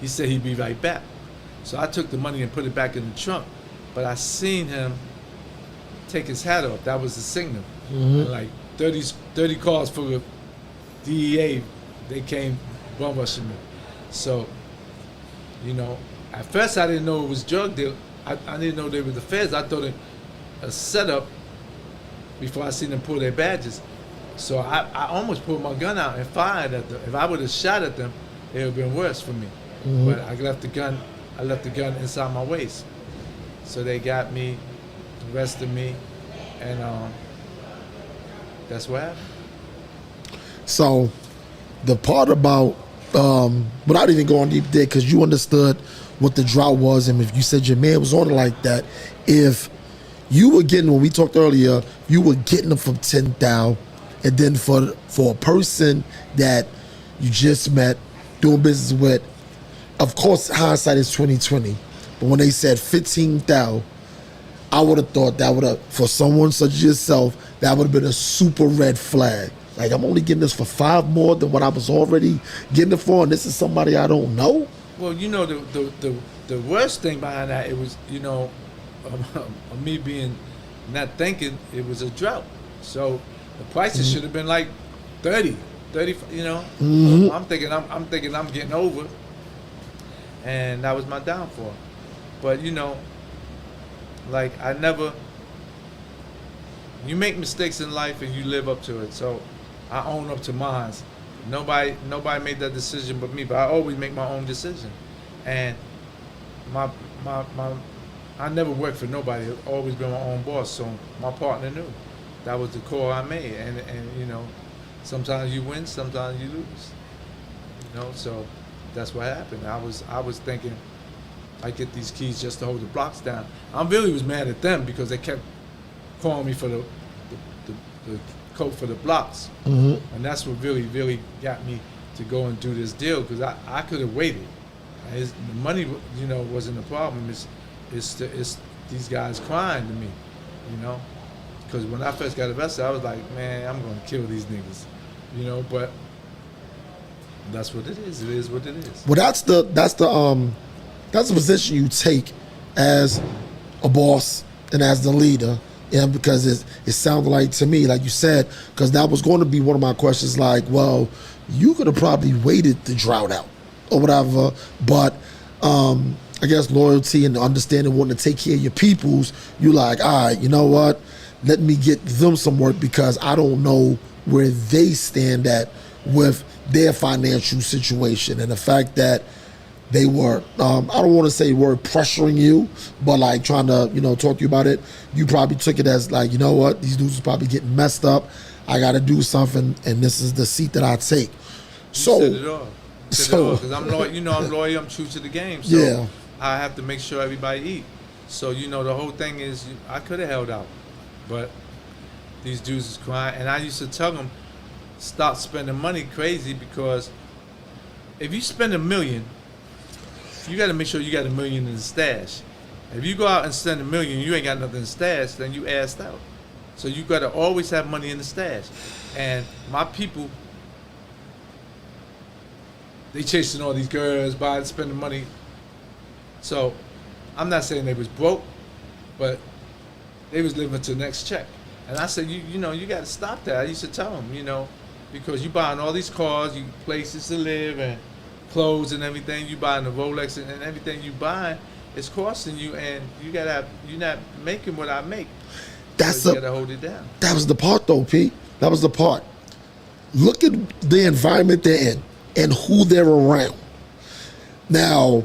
He said he'd be right back. So I took the money and put it back in the trunk. But I seen him take his hat off. That was the signal. And like 30 cars for the DEA, they came bum rushing me. So, you know, at first I didn't know it was drug deal. I didn't know they were the feds. I thought it a setup before I seen them pull their badges. So I almost pulled my gun out and fired at them. If I would have shot at them, it would have been worse for me. But I left the gun inside my waist. So they got me, arrested me, and that's what happened. So the part about, without even going deep there, because you understood what the drought was, and if you said your man was on it like that, if you were getting, when we talked earlier, you were getting them from 10,000, and then for a person that you just met, doing business with, of course hindsight is 2020, but when they said 15,000, I would have thought that would have, for someone such as yourself, that would have been a super red flag. Like, I'm only getting this for 5 more than what I was already getting it for, and this is somebody I don't know. Well, you know, the worst thing behind that, it was, you know, me being not thinking it was a drought. So the prices should have been like 30, you know. I'm thinking I'm getting over, and that was my downfall. But you know, like you make mistakes in life and you live up to it. So I own up to mine. Nobody made that decision but me, but I always make my own decision. And I never worked for nobody. I've always been my own boss. So my partner knew that was the call I made. And you know, sometimes you win, sometimes you lose. You know, so that's what happened. I was thinking I get these keys just to hold the blocks down. I really was mad at them because they kept calling me for the code for the blocks. And that's what really got me to go and do this deal, because I could have waited. The money, you know, wasn't the problem. It's these guys crying to me, you know, because when I first got arrested, I was like, man, I'm gonna kill these niggas, you know. But that's what it is. It is what it is. Well, that's the position you take as a boss and as the leader. Yeah, because it sounded like to me, like you said, because that was going to be one of my questions. Like, well, you could have probably waited the drought out. or whatever. But I guess loyalty and understanding, wanting to take care of your peoples, you like, all right, you know what? Let me get them some work because I don't know where they stand at with their financial situation, and the fact that they were, I don't want to say were pressuring you, but like trying to, talk to you about it. You probably took it as like, you know what, these dudes are probably getting messed up. I got to do something, and this is the seat that I take. So, said it all. Because I'm loyal, I'm loyal, I'm true to the game. So yeah. I have to make sure everybody eat. So, the whole thing is, I could have held out, but these dudes is crying. And I used to tell them, stop spending money crazy, because if you spend $1 million, you got to make sure you got $1 million in the stash. If you go out and spend $1 million, you ain't got nothing in the stash, then you assed out. So you got to always have money in the stash. And my people, they chasing all these girls, buying, spending money. So I'm not saying they was broke, but they was living to the next check. And I said, you got to stop that. I used to tell them, because you buying all these cars, you places to live, and clothes and everything. You buying the Rolex and everything you buy, it's costing you, and you're not making what I make. So you gotta hold it down. That was the part, though, Pete. That was the part. Look at the environment they're in and who they're around. Now,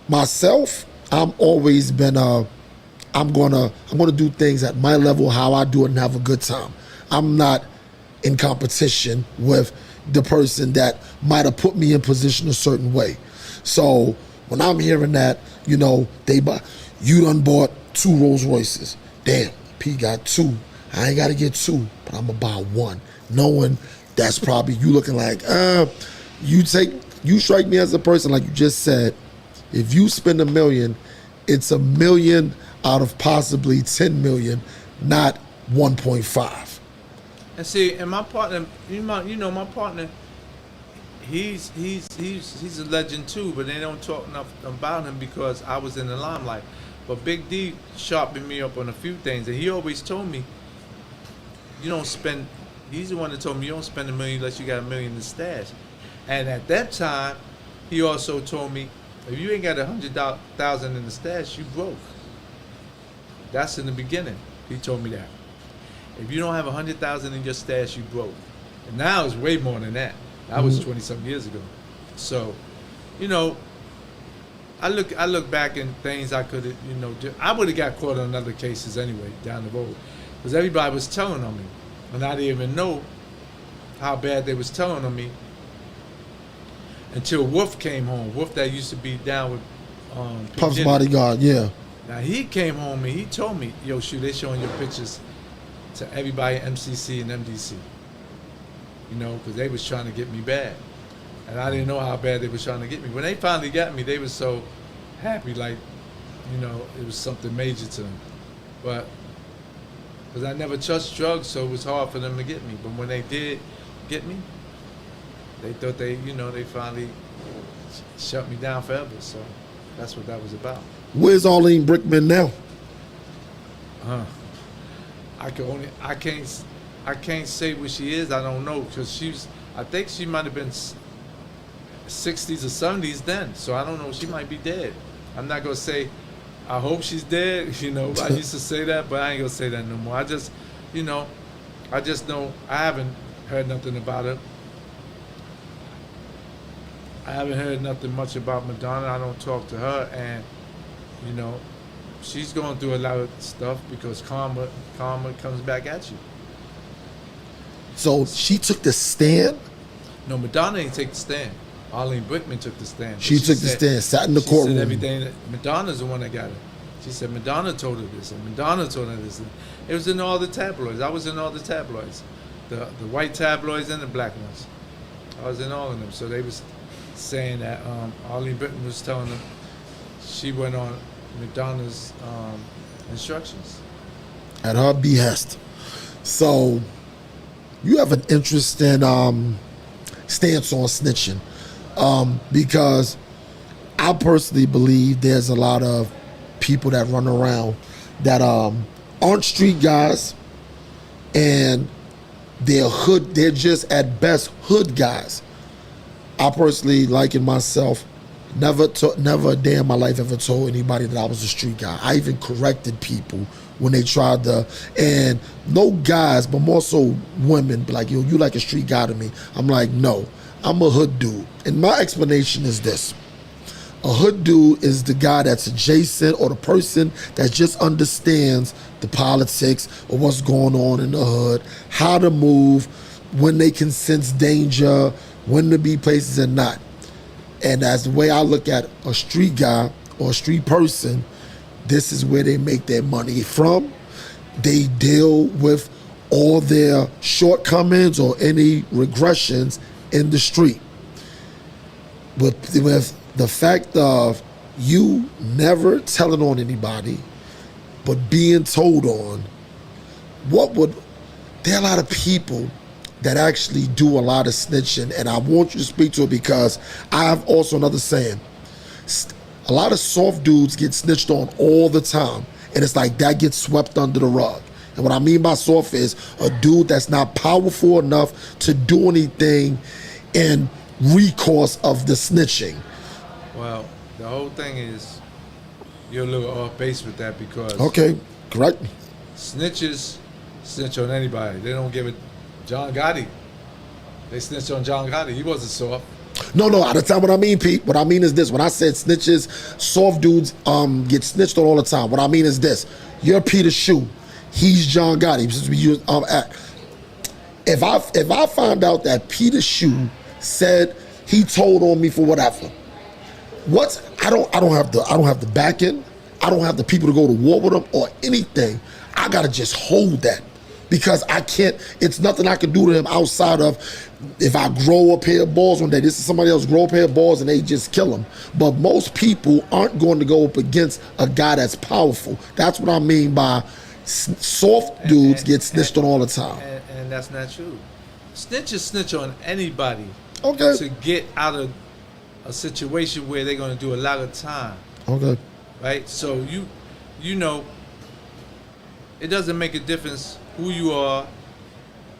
myself, I'm always been I'm gonna do things at my level, how I do it, and have a good time. I'm not in competition with the person that might have put me in position a certain way. So when I'm hearing that, you done bought 2 Rolls Royces. Damn, P got 2. I ain't got to get 2, but I'm gonna buy 1, knowing that's probably you looking like, you strike me as a person, like you just said, if you spend $1 million, it's $1 million out of possibly 10 million, not 1.5. And see, and my partner, my partner, he's a legend too, but they don't talk enough about him because I was in the limelight. But Big D sharpened me up on a few things, and he always told me, he's the one that told me you don't spend $1 million unless you got $1 million in the stash. And at that time, he also told me, if you ain't got $100,000 in the stash, you broke. That's in the beginning. He told me that. If you don't have $100,000 in your stash, you broke. And now it's way more than that. That was 20-something years ago. So, I look back in things I could have, I would have got caught on other cases anyway down the road, because everybody was telling on me, and I didn't even know how bad they was telling on me until Wolf came home. Wolf that used to be down with Puff's bodyguard, yeah. Now he came home and he told me, yo, Shue, they showing your pictures to everybody at MCC and MDC. Because they was trying to get me bad. And I didn't know how bad they was trying to get me. When they finally got me, they was so happy, like, it was something major to them. But, because I never touched drugs, so it was hard for them to get me. But when they did get me, they thought they finally shut me down forever. So that's what that was about. Where's Arlene Brickman now? I can't say where she is. I don't know, because I think she might have been 60s or 70s then. So I don't know. She might be dead. I'm not gonna say. I hope she's dead. I used to say that, but I ain't gonna say that no more. I just know. I haven't heard nothing about her. I haven't heard nothing much about Madonna. I don't talk to her, and she's going through a lot of stuff because karma comes back at you. So she took the stand? No, Madonna ain't take the stand. Arlene Brickman took the stand. She took the stand, sat in the courtroom. She said everything. Madonna's the one that got her. She said Madonna told her this, and Madonna told her this. It was in all the tabloids. I was in all the tabloids, the white tabloids and the black ones. I was in all of them. So they was saying that Arlene Brickman was telling them she went on Madonna's instructions. At her behest. So you have an interesting stance on snitching, because I personally believe there's a lot of people that run around that aren't street guys, and they're just at best hood guys. I personally liken myself. Never a day in my life ever told anybody that I was a street guy. I even corrected people when they tried to, and no guys, but more so women, be like, yo, you like a street guy to me. I'm like, no, I'm a hood dude. And my explanation is this. A hood dude is the guy that's adjacent or the person that just understands the politics or what's going on in the hood, how to move, when they can sense danger, when to be places and not. And as the way I look at a street guy or a street person, this is where they make their money from. They deal with all their shortcomings or any regressions in the street. With the fact of you never telling on anybody, but being told on, there are a lot of people that actually do a lot of snitching, and I want you to speak to it because I have also another saying. A lot of soft dudes get snitched on all the time, and it's like that gets swept under the rug. And what I mean by soft is a dude that's not powerful enough to do anything in recourse of the snitching. Well, the whole thing is you're a little off base with that because Okay, correct. snitches snitch on anybody. They don't give it. John Gotti, they snitched on John Gotti. He wasn't soft. No, that's not what I mean, Pete. What I mean is this. When I said snitches, soft dudes get snitched on all the time. What I mean is this. You're Peter Shue. He's John Gotti. If I find out that Peter Shue said he told on me for whatever, I don't have the backing. I don't have the people to go to war with him or anything. I gotta just hold that. Because I can't, it's nothing I can do to him outside of if I grow a pair of balls one day. This is somebody else grow a pair of balls and they just kill him. But most people aren't going to go up against a guy that's powerful. That's what I mean by soft dudes get snitched on all the time. And that's not true. Snitches snitch on anybody Okay. to get out of a situation where they're going to do a lot of time. Okay. Right? So you know, it doesn't make a difference who you are.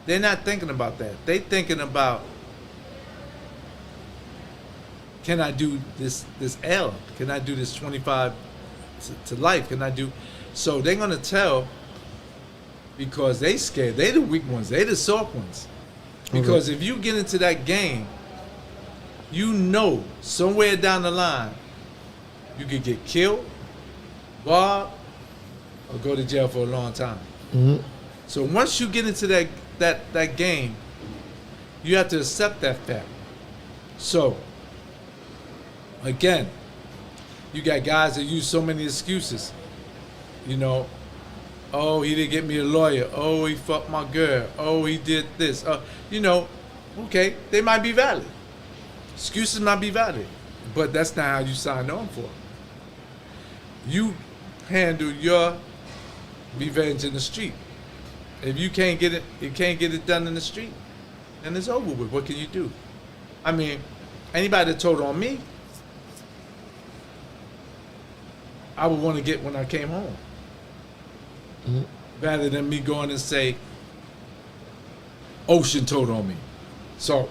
They're not thinking about that. They thinking about, can I do this L? Can I do this 25 to life? Can I do? So they're gonna tell because they scared. They the weak ones. They the soft ones. Because if you get into that game, you know somewhere down the line you could get killed, robbed, or go to jail for a long time. Mm-hmm. So once you get into that game, you have to accept that fact. So again, you got guys that use so many excuses. You know, oh, he didn't get me a lawyer. Oh, he fucked my girl. Oh, he did this. You know, okay, they might be valid. Excuses might be valid, but that's not how you signed on for. You handle your revenge in the street. If you can't get it done in the street, then it's over with. What can you do? I mean, anybody that told on me, I would want to get when I came home. Mm-hmm. Rather than me going and say, Oshin told on me. So,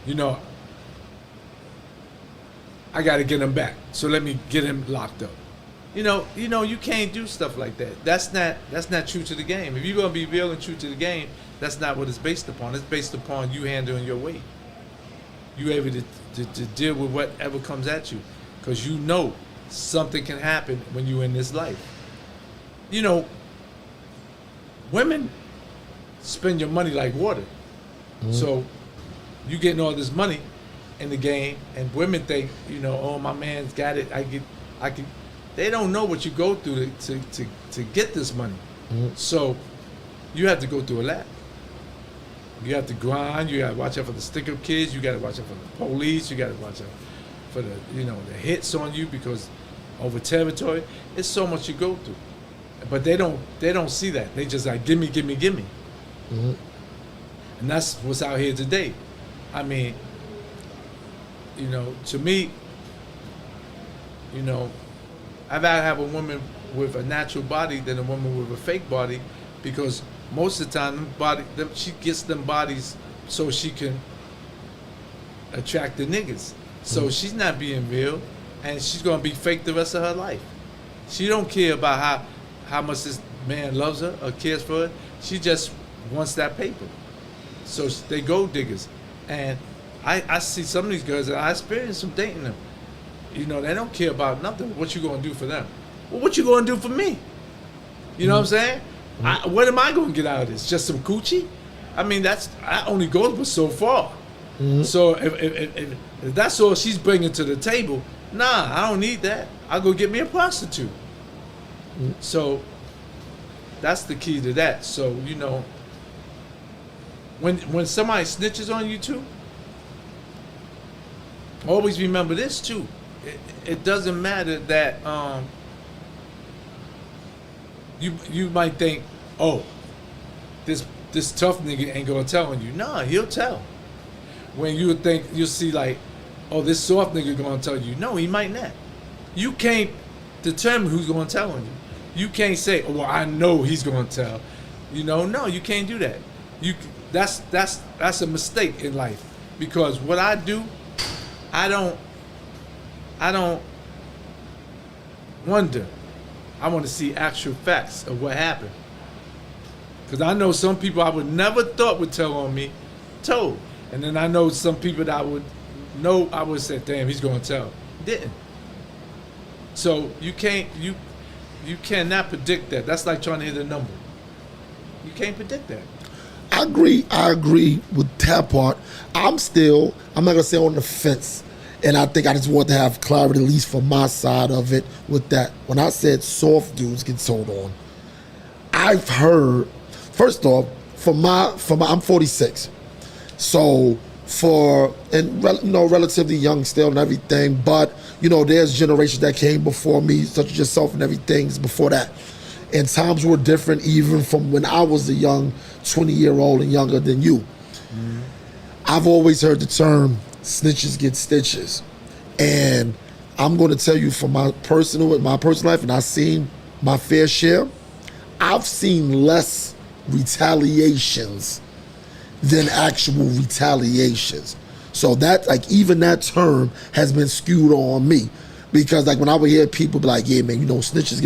you know, I got to get him back. So let me get him locked up. You know, you can't do stuff like that. That's not true to the game. If you're gonna be real and true to the game, that's not what it's based upon. It's based upon you handling your weight. You able to deal with whatever comes at you, because you know something can happen when you're in this life. You know, women spend your money like water. Mm-hmm. So you getting all this money in the game, and women think, you know, oh, my man's got it. I can. They don't know what you go through to get this money. Mm-hmm. So you have to go through a lot. You have to grind. You got to watch out for the stick-up kids. You got to watch out for the police. You got to watch out for the hits on you because over territory. It's so much you go through, but they don't see that. They just like gimme. Mm-hmm. And that's what's out here today. I mean, you know, to me, you know, I'd rather have a woman with a natural body than a woman with a fake body, because most of the time, she gets them bodies so she can attract the niggas. So she's not being real, and she's gonna be fake the rest of her life. She don't care about how much this man loves her or cares for her. She just wants that paper. So they gold diggers. And I see some of these girls, and I experience them dating them. You know, they don't care about nothing. What you gonna do for them? Well, what you gonna do for me? You know what I'm saying? What am I gonna get out of this? Just some coochie? I mean, I only goes but so far. So if that's all she's bringing to the table, nah, I don't need that. I'll go get me a prostitute. So that's the key to that. So, you know, when somebody snitches on you too, always remember this too. It doesn't matter that you might think, oh, this tough nigga ain't gonna tell on you. Nah, he'll tell. When you think you'll see like, oh, this soft nigga gonna tell you. No, he might not. You can't determine who's gonna tell on you. You can't say, oh, well, I know he's gonna tell. You know, no, you can't do that. That's a mistake in life, because what I do, I don't wonder. I want to see actual facts of what happened. Because I know some people I would never thought would tell on me, told. And then I know some people that I would know, I would say, damn, he's going to tell. Didn't. So you cannot predict that. That's like trying to hit a number. You can't predict that. I agree with that part. I'm not gonna say on the fence. And I think I just want to have clarity, at least for my side of it, with that. When I said soft dudes get sold on, I've heard, first off, I'm 46. So relatively young still and everything, but there's generations that came before me, such as yourself and everything before that. And times were different even from when I was a young 20-year-old and younger than you. Mm-hmm. I've always heard the term snitches get stitches. And I'm going to tell you from my personal life, and I've seen my fair share, I've seen less retaliations than actual retaliations. So that, even that term has been skewed on me. Because when I would hear people be like, yeah, man, snitches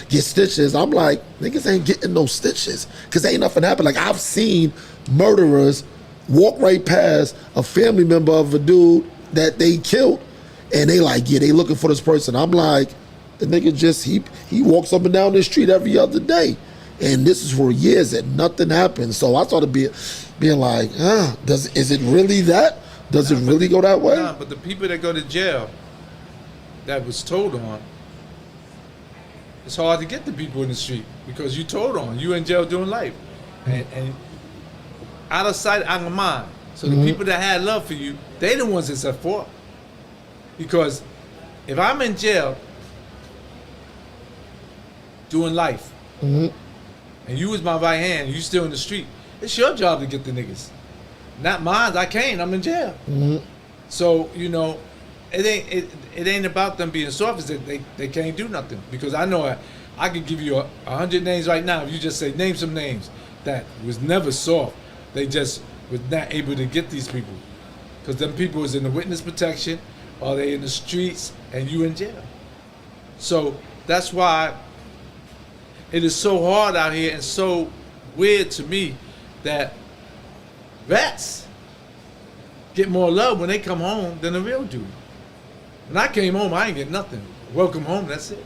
get stitches, I'm like, niggas ain't getting no stitches. Because ain't nothing happened. I've seen murderers walk right past a family member of a dude that they killed, and they like, yeah, they looking for this person. I'm like, the nigga he walks up and down the street every other day. And this is for years and nothing happened. So I started being like, is it really that? Does it really go that way? Nah, but the people that go to jail that was told on, it's hard to get the people in the street because you told on. You in jail doing life. And out of sight, out of mind. So the people that had love for you, they the ones that's at fault. Because if I'm in jail doing life, and you was my right hand, you still in the street, it's your job to get the niggas. Not mine, I can't, I'm in jail. So, it ain't about them being soft, it's that they can't do nothing. Because I know I could give you 100 names right now if you just say, name some names that was never soft. They just was not able to get these people. Because them people was in the witness protection, or they in the streets, and you in jail. So that's why it is so hard out here and so weird to me that rats get more love when they come home than the real dude. When I came home, I ain't get nothing. Welcome home, that's it.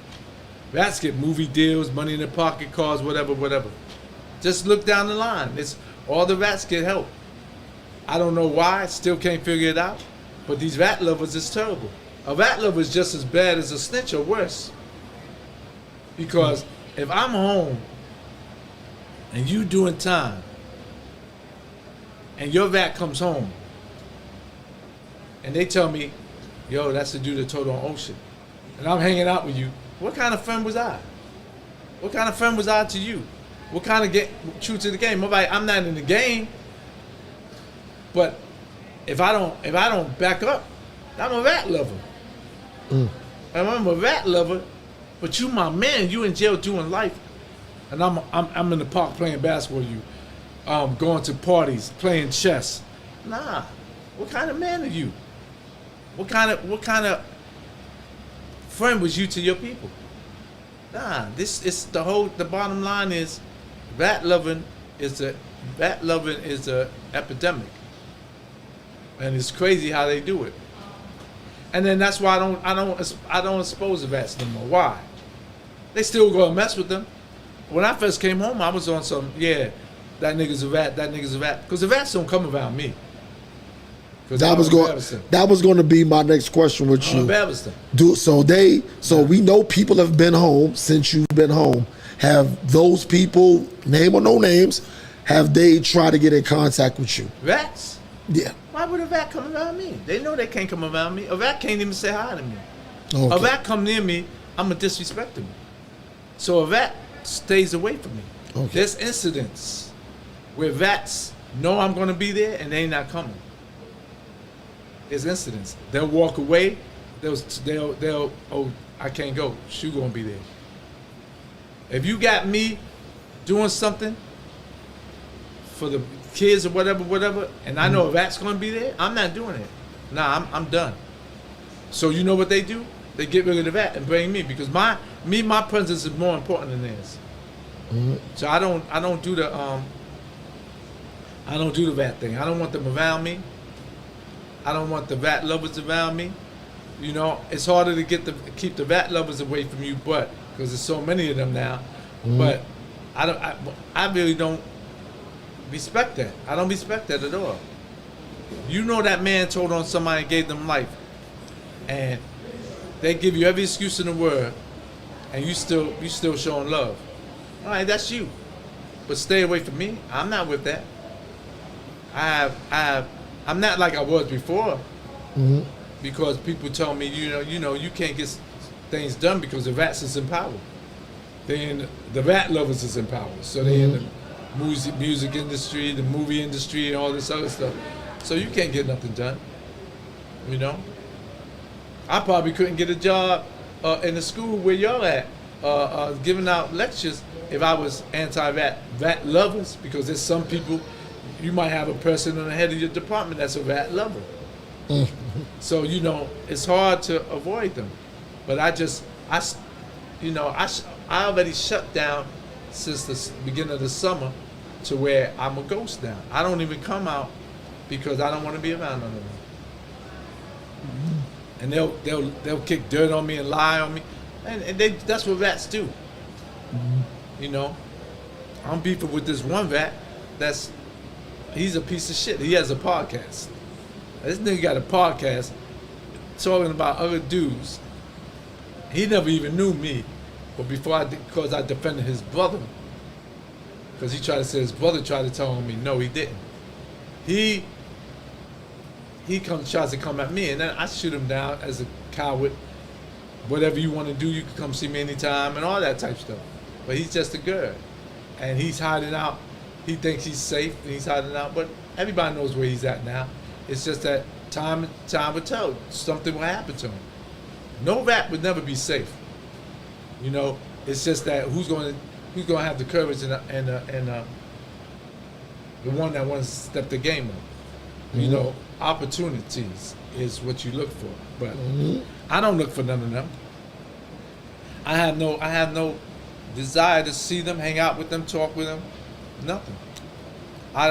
Rats get movie deals, money in their pocket, cars, whatever. Just look down the line. It's all the rats get help. I don't know why, still can't figure it out. But these rat lovers is terrible. A rat lover is just as bad as a snitch or worse. Because if I'm home and you doing time and your rat comes home and they tell me, yo, that's the dude that told on Oshin, and I'm hanging out with you, what kind of friend was I? What kind of friend was I to you? What kind of true to the game? I'm not in the game, but if I don't back up, I'm a rat lover. And I'm a rat lover, but you my man, you in jail doing life, and I'm in the park playing basketball with you, going to parties, playing chess. Nah, what kind of man are you? What kind of friend was you to your people? Nah, the bottom line is rat loving is a epidemic. And it's crazy how they do it. And then that's why I don't expose the vats no more. Why? They still gonna mess with them. When I first came home, I was on some, that nigga's a vat, because the vats don't come around me. That was going to be my next question with you. We know people have been home since you've been home. Have those people, name or no names, have they tried to get in contact with you? Vats? Yeah. Why would a vat come around me? They know they can't come around me. A vat can't even say hi to me. Okay. A vat come near me, I'm going to disrespect him. So a vat stays away from me. Okay. There's incidents where vats know I'm going to be there and they not coming. There's incidents. They'll walk away. They'll I can't go. Shoe going to be there. If you got me doing something for the kids or whatever, and I know a vat's going to be there, I'm not doing it. Nah, I'm done. So you know what they do? They get rid of the vat and bring me, because my presence is more important than theirs. Mm-hmm. So I don't do the vat thing. I don't want them around me. I don't want the vat lovers around me. You know, it's harder to keep the vat lovers away from you, but because there's so many of them now. Mm-hmm. But I really don't respect that. I don't respect that at all. You know that man told on somebody and gave them life, and they give you every excuse in the world, and you still showing love. All right, that's you. But stay away from me. I'm not with that. I'm not like I was before. Mm-hmm. Because people tell me, you know, you can't get things done because the vats is in power. The vat lovers is in power. So they in the music industry, the movie industry, and all this other stuff. So you can't get nothing done. You know? I probably couldn't get a job in the school where y'all at, giving out lectures if I was anti-vat lovers, because there's some people, you might have a person on the head of your department that's a vat lover. So, you know, it's hard to avoid them. But I already shut down since the beginning of the summer to where I'm a ghost now. I don't even come out because I don't want to be around none of them. And they'll kick dirt on me and lie on me. And that's what vats do. You know, I'm beefing with this one vat he's a piece of shit. He has a podcast. This nigga got a podcast talking about other dudes. He never even knew me, but because I defended his brother, because he tried to say his brother tried to tell on me. No, he didn't. He tries to come at me, and then I shoot him down as a coward. Whatever you want to do, you can come see me anytime, and all that type of stuff. But he's just a girl, and he's hiding out. He thinks he's safe, and he's hiding out, but everybody knows where he's at now. It's just that time will tell. Something will happen to him. No vat would never be safe. You know, it's just that who's going to have the courage and the one that wants to step the game up. Mm-hmm. You know, opportunities is what you look for, but I don't look for none of them. I have no desire to see them, hang out with them, talk with them, nothing. I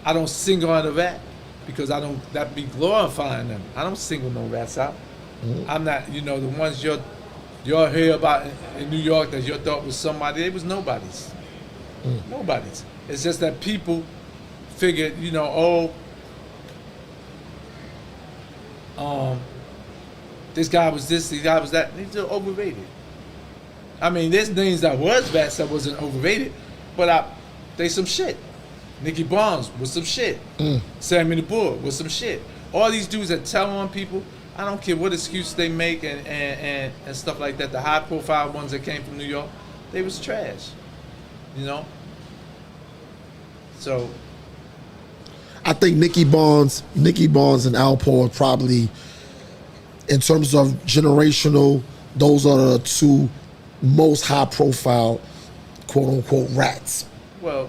don't single out a vat. Because that'd be glorifying them. I don't single no rats out. Mm-hmm. I'm not, the ones y'all hear about in New York that you thought was somebody, they was nobodies. Nobodies. It's just that people figured, this guy was this guy was that. They're overrated. I mean, there's names that was vats that wasn't overrated, but they some shit. Nicky Barnes was some shit. Sammy the Bull was some shit. All these dudes that tell on people, I don't care what excuse they make and stuff like that. The high profile ones that came from New York, they was trash. So I think Nicky Barnes and Al Paul probably, in terms of generational, those are the two most high profile, quote unquote, rats. Well,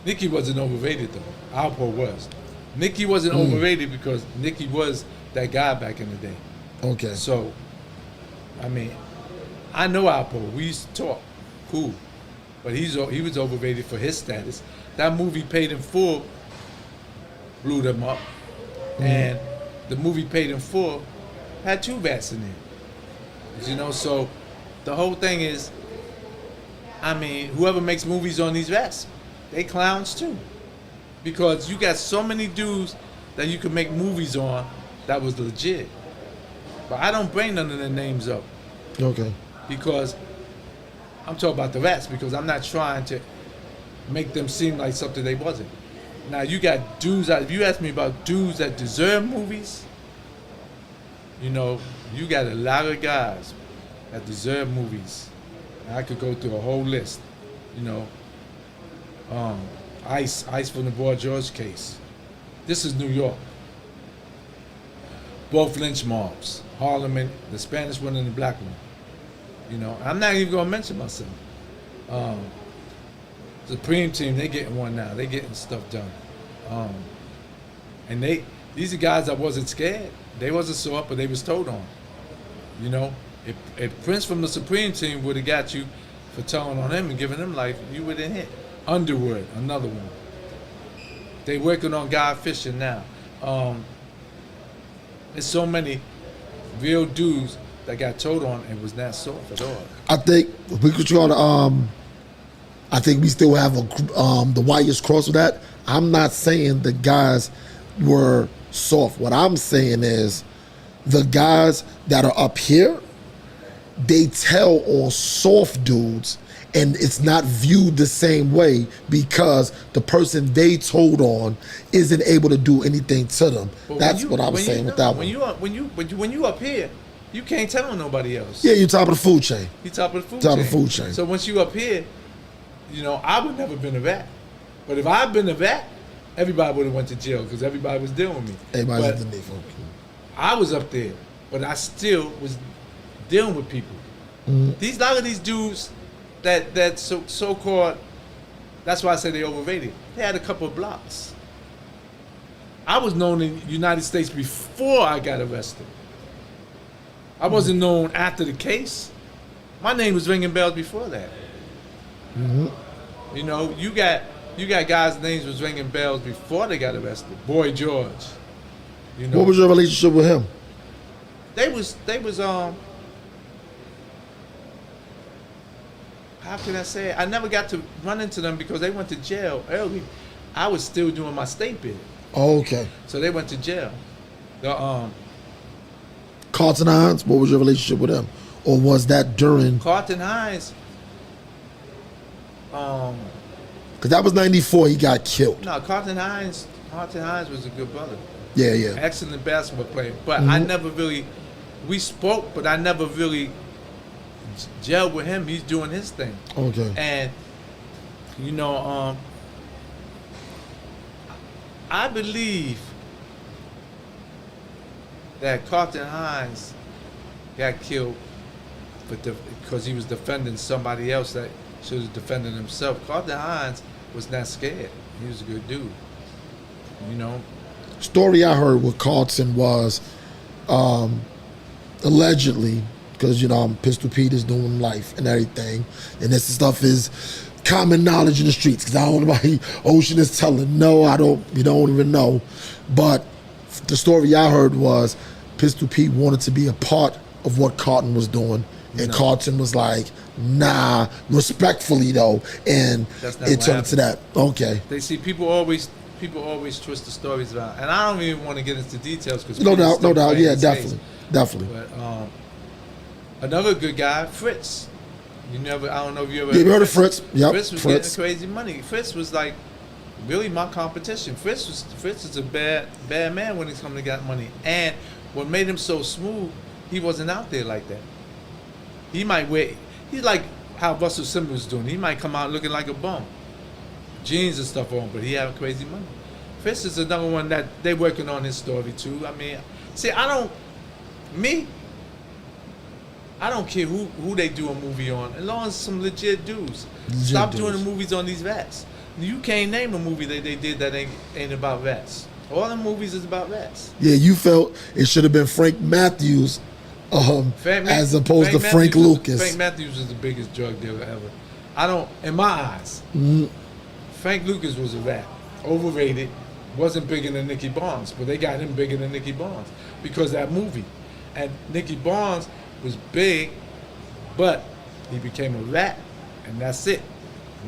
Nicky wasn't overrated though. Al Paul was. Nicky wasn't overrated because Nicky was that guy back in the day. Okay. So, I mean, I know Alpo. We used to talk. Cool. But he was overrated for his status. That movie Paid in Full blew them up. And the movie Paid in Full had 2 vets in it. You know, so the whole thing is, I mean, whoever makes movies on these vets, they clowns too. Because you got so many dudes that you could make movies on that was legit. But I don't bring none of their names up. Okay. Because I'm talking about the rats, because I'm not trying to make them seem like something they wasn't. Now you got dudes that, if you ask me about dudes that deserve movies, you know, you got a lot of guys that deserve movies. And I could go through a whole list, you know. Ice from the Boy George case. This is New York. Both lynch mobs, Harlem and the Spanish one and the black one. You know, I'm not even gonna mention myself. Supreme Team, they getting one now. They getting stuff done. And these are guys that wasn't scared. They wasn't so up, but they was told on. You know, if Prince from the Supreme Team would have got you for telling on him and giving him life, you would have hit. Underwood, another one. They working on Guy Fisher now. There's so many real dudes that got told on and was not soft at all. I think we could try to. I think we still have the wires crossed with that. I'm not saying the guys were soft. What I'm saying is the guys that are up here, they tell on soft dudes, and it's not viewed the same way because the person they told on isn't able to do anything to them. But That's what I'm saying with that one. When you up here, you can't tell on nobody else. Yeah, you're top of the food chain. You top of the food Top chain. of the food chain. So once you up here, you know, I would never been a vet. But if I'd been a vet, everybody would have went to jail because everybody was dealing with me. Everybody's But underneath. I was up there, but I still was dealing with people. A lot of these dudes that so-called, that's why I say they overrated. They had a couple of blocks. I was known in the United States before I got arrested. I wasn't known after the case. My name was ringing bells before that. You know, you got guys' names was ringing bells before they got arrested. Boy George. You know, What was your relationship with him? They was how can I say it? I never got to run into them because they went to jail early. I was still doing my state bid. Oh, okay. So they went to jail. Carlton Hines, what was your relationship with him? Or was that during? Carlton Hines, Because that was 94, he got killed. no, Carlton Hines was a good brother. Yeah, yeah. Excellent basketball player. But I never really, we spoke, but I never really gelled with him. He's doing his thing. Okay. And, you know, I believe that Carlton Hines got killed because he was defending somebody else that should have defended himself. Carlton Hines was not scared. He was a good dude. You know? Story I heard with Carlton was allegedly, because, you know, Pistol Pete is doing life and everything, and this stuff is common knowledge in the streets, because I don't know why Oshin is telling. No, we don't even know. But the story I heard was Pistol Pete wanted to be a part of what Carlton was doing, and Carlton was like, nah, respectfully though, and it turned to that. Okay. They see people always twist the stories around, and I don't even want to get into details because No doubt, yeah, definitely. But another good guy, Fritz. I don't know if you ever. Yeah, you heard of Fritz? Yep, Fritz was getting crazy money. Fritz was like really my competition. Fritz is a bad man when he's coming to get money. And what made him so smooth, he wasn't out there like that. He might wear. He's like how Russell Simmons was doing. He might come out looking like a bum, jeans and stuff on, but he had crazy money. Fritz is another one that they working on his story too. I mean, see, I don't care who they do a movie on, as long as some legit dudes. Stop doing the movies on these vets. You can't name a movie that they did that ain't about vets. All the movies is about rats. Yeah, you felt it should have been Frank Matthews as opposed to Frank Lucas. Frank Matthews was the biggest drug dealer ever. In my eyes, Frank Lucas was a rat. Overrated. Wasn't bigger than Nicky Barnes, but they got him bigger than Nicky Barnes because of that movie. And Nicky Barnes was big, but he became a rat, and that's it.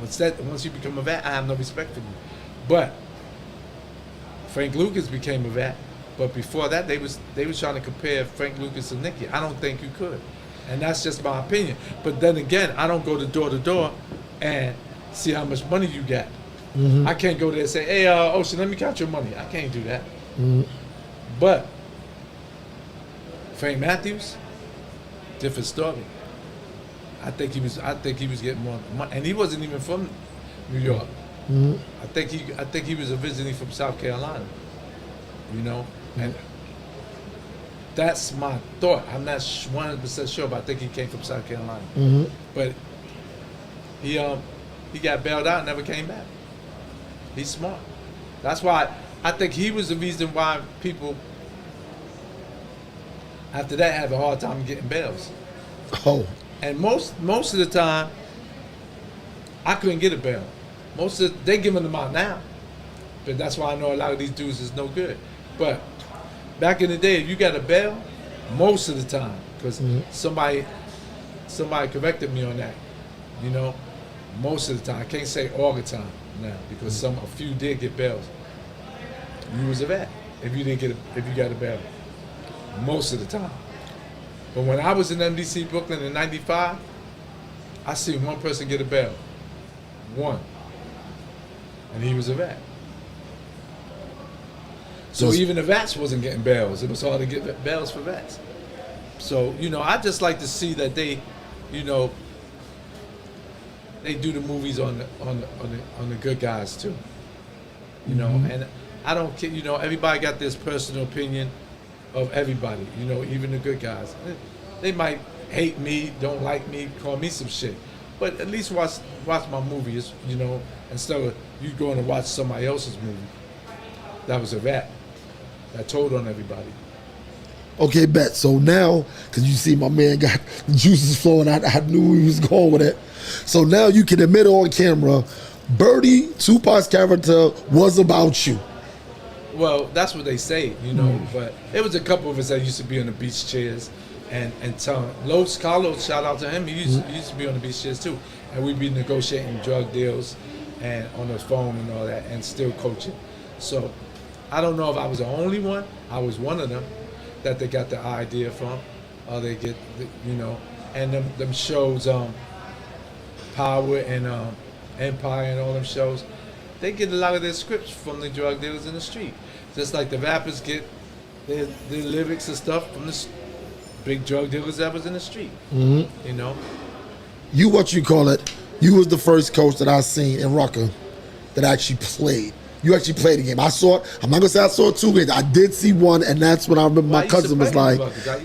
Once you become a rat, I have no respect for you. But Frank Lucas became a rat, but before that, they was trying to compare Frank Lucas and Nicky. I don't think you could, and that's just my opinion. But then again, I don't go to door and see how much money you got. I can't go there and say, "Hey, Oshin, let me count your money." I can't do that. But Frank Matthews, different story. I think he was getting more money, and he wasn't even from New York. I think he was originally from South Carolina. You know, and that's my thought. I'm not 100% sure, but I think he came from South Carolina. But he got bailed out and never came back. He's smart. That's why I think he was the reason why people after that have a hard time getting bails. Oh. And most of the time, I couldn't get a bail. They giving them out now, but that's why I know a lot of these dudes is no good. But back in the day, if you got a bail, most of the time, because somebody corrected me on that, you know, most of the time. I can't say all the time now because a few did get bails. You was a rat if you got a bail. Most of the time. But when I was in MDC Brooklyn in '95, I seen one person get a bail. One. And he was a rat. So even the rats wasn't getting bails. It was hard to get bails for rats. So, you know, I just like to see that they, you know, they do the movies on the good guys too. You know, and I don't care, you know, everybody got this personal opinion of everybody, you know, even the good guys. They might hate me, don't like me, call me some shit. But at least watch my movies, you know, instead of you going to watch somebody else's movie. That was a rat. That told on everybody. Okay, bet. So now, because you see my man got the juices flowing, I knew he was going with it. So now you can admit on camera, Birdie, Tupac's character was about you. Well, that's what they say, you know, but it was a couple of us that used to be on the beach chairs and tell Los Carlos, shout out to him, he used to be on the beach chairs too. And we'd be negotiating drug deals and on the phone and all that and still coaching. So I don't know if I was the only one. I was one of them that they got the idea from, or they get, you know, and them shows, Power and Empire and all them shows, they get a lot of their scripts from the drug dealers in the street. Just like the rappers get their lyrics and stuff from the big drug dealers that was in the street. You know? You was the first coach that I seen in Rucker that actually played. You actually played the game. I saw it. I'm not going to say I saw 2 games. I did see one, and that's when I remember my cousin was like,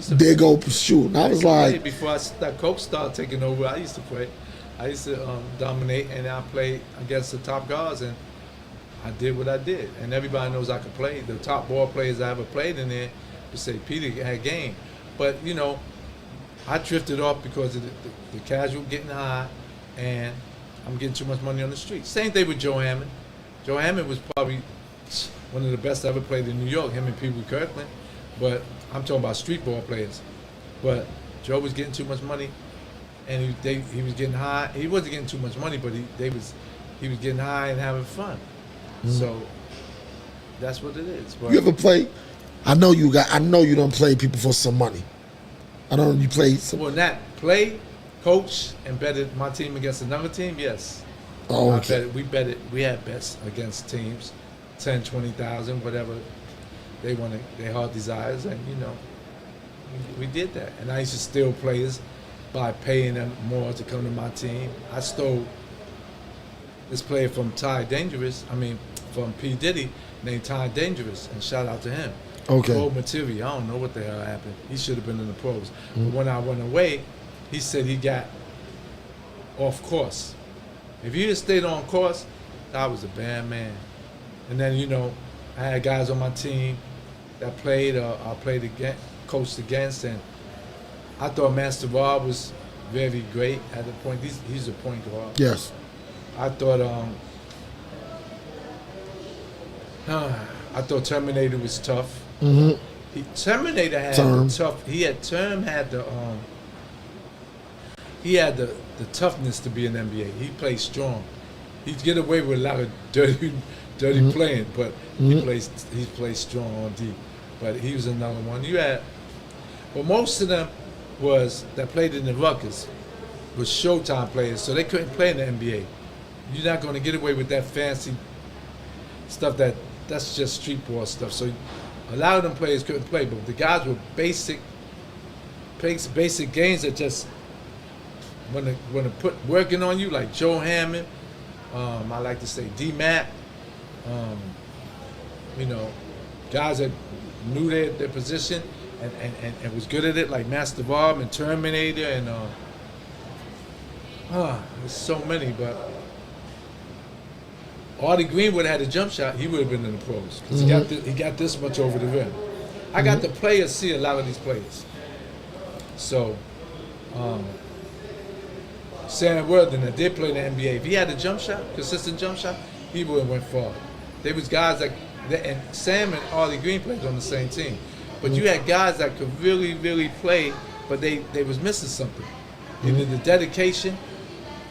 there go shoot. And I was like. Before that coach started taking over, I used to play. I used to dominate, and I played against the top guards, and I did what I did. And everybody knows I could play. The top ball players I ever played in there would say, Peter had game. But, you know, I drifted off because of the casual getting high, and I'm getting too much money on the street. Same thing with Joe Hammond. Joe Hammond was probably one of the best I ever played in New York, him and Pee Wee Kirkland. But I'm talking about street ball players. But Joe was getting too much money, and he was getting high. He wasn't getting too much money, but he was getting high and having fun. So that's what it is. But you ever play? I know you don't play people for some money. I don't know you play. Well, not play, coach, and betted my team against another team. Yes. Oh, okay. We had bets against teams, 10, 20,000, whatever they wanted, their heart desires, and you know, we did that. And I used to steal players by paying them more to come to my team. I stole this player from from P. Diddy, named Ty Dangerous, and shout out to him. Okay. Old material. I don't know what the hell happened. He should have been in the pros. But when I went away, he said he got off course. If he had stayed on course, I was a bad man. And then, you know, I had guys on my team that played or I played against, coached against, and I thought Master Rob was very great at the point. He's a point guard. Yes. I thought Terminator was tough. Mm-hmm. Terminator had Term. the tough. Term had the toughness to be an NBA. He played strong. He'd get away with a lot of dirty playing, but he plays strong on D. But he was another one. But most of them that played in the Ruckers was Showtime players, so they couldn't play in the NBA. You're not going to get away with that fancy stuff that's just street ball stuff. So a lot of them players couldn't play, but the guys were basic games that just when to put working on you, like Joe Hammond, I like to say D-Mac, guys that knew their position and was good at it, like Master Bob and Terminator and there's so many, but Artie Green would have had a jump shot, he would have been in the pros because he got this much over the rim. I got the players see a lot of these players. So Sam Worthing that did play in the NBA, if he had a jump shot, consistent jump shot, he would have went far. There was guys and Sam and Artie Green played on the same team, but you had guys that could really, really play, but they was missing something. Either the dedication,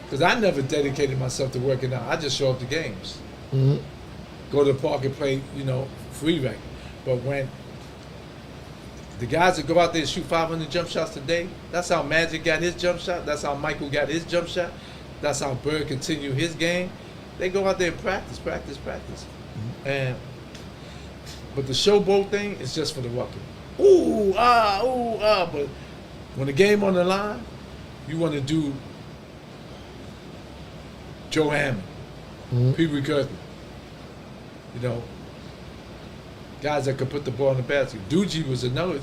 because I never dedicated myself to working out. I just show up to games. Go to the park and play, free rec. But when the guys that go out there and shoot 500 jump shots a day, that's how Magic got his jump shot. That's how Michael got his jump shot. That's how Bird continued his game. They go out there and practice. But the showboat thing is just for the rucking. But when the game on the line, you want to do Joe Hammond, Pee Wee Kirkland, guys that could put the ball in the basket. Doogie was another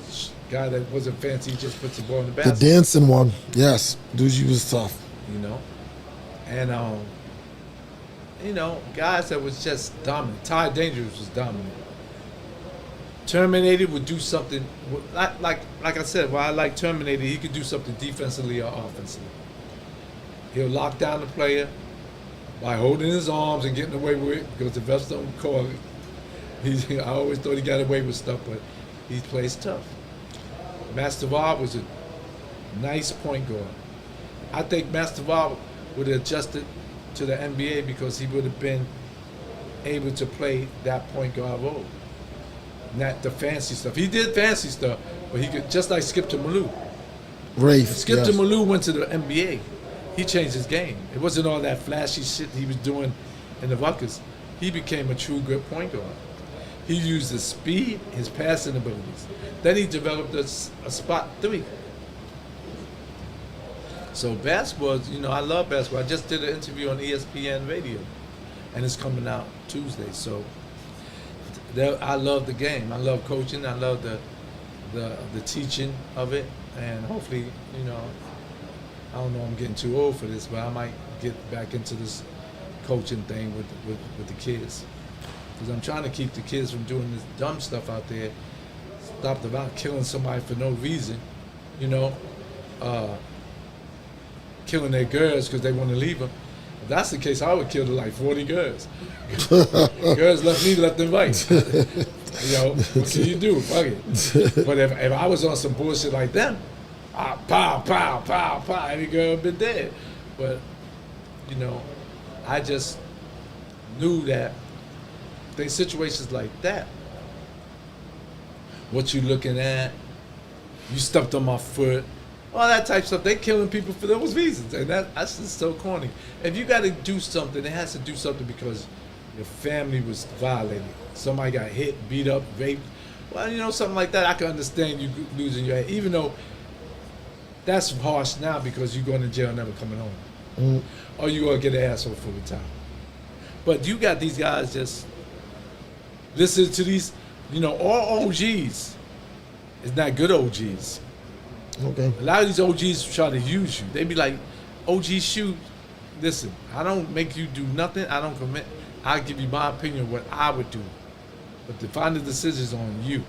guy that wasn't fancy, he just puts the ball in the basket. The dancing one, yes. Doogie was tough. And guys that was just dominant. Ty Dangerous was dominant. Terminator would do something, like I said, while I like Terminator, he could do something defensively or offensively. He'll lock down the player by holding his arms and getting away with it because the refs don't call it. I always thought he got away with stuff, but he plays tough. Master Bob was a nice point guard. I think Master Bob would have adjusted to the NBA because he would have been able to play that point guard role. Not the fancy stuff. He did fancy stuff, but he could, just like Skip to Malou. Rafe. Skip to Malou went to the NBA. He changed his game. It wasn't all that flashy shit he was doing in the Ruckers. He became a true good point guard. He used his speed, his passing abilities. Then he developed a spot three. So basketball, I love basketball. I just did an interview on ESPN radio, and it's coming out Tuesday. So I love the game. I love coaching. I love the teaching of it, and hopefully, I don't know, I'm getting too old for this, but I might get back into this coaching thing with the kids. Because I'm trying to keep the kids from doing this dumb stuff out there. Stop about killing somebody for no reason, killing their girls because they want to leave them. If that's the case, I would kill like 40 girls. Girls left me, left them right. What can you do? Fuck it. But if I was on some bullshit like them, pow, pow, pow, pow, every girl would been dead. But, I just knew that in situations like that, what you looking at, you stepped on my foot, all that type of stuff, they killing people for those reasons. And that's just so corny. If you got to do something, it has to do something because your family was violated. Somebody got hit, beat up, raped. Well, something like that, I can understand you losing your head, even though that's harsh now because you're going to jail and never coming home. Or you're going to get an asshole for the time. But you got these guys just listen to these, all OGs. It's not good OGs. Okay. A lot of these OGs try to use you. They be like, OG Shue, listen, I don't make you do nothing. I don't commit. I give you my opinion of what I would do. but the final decision is on you.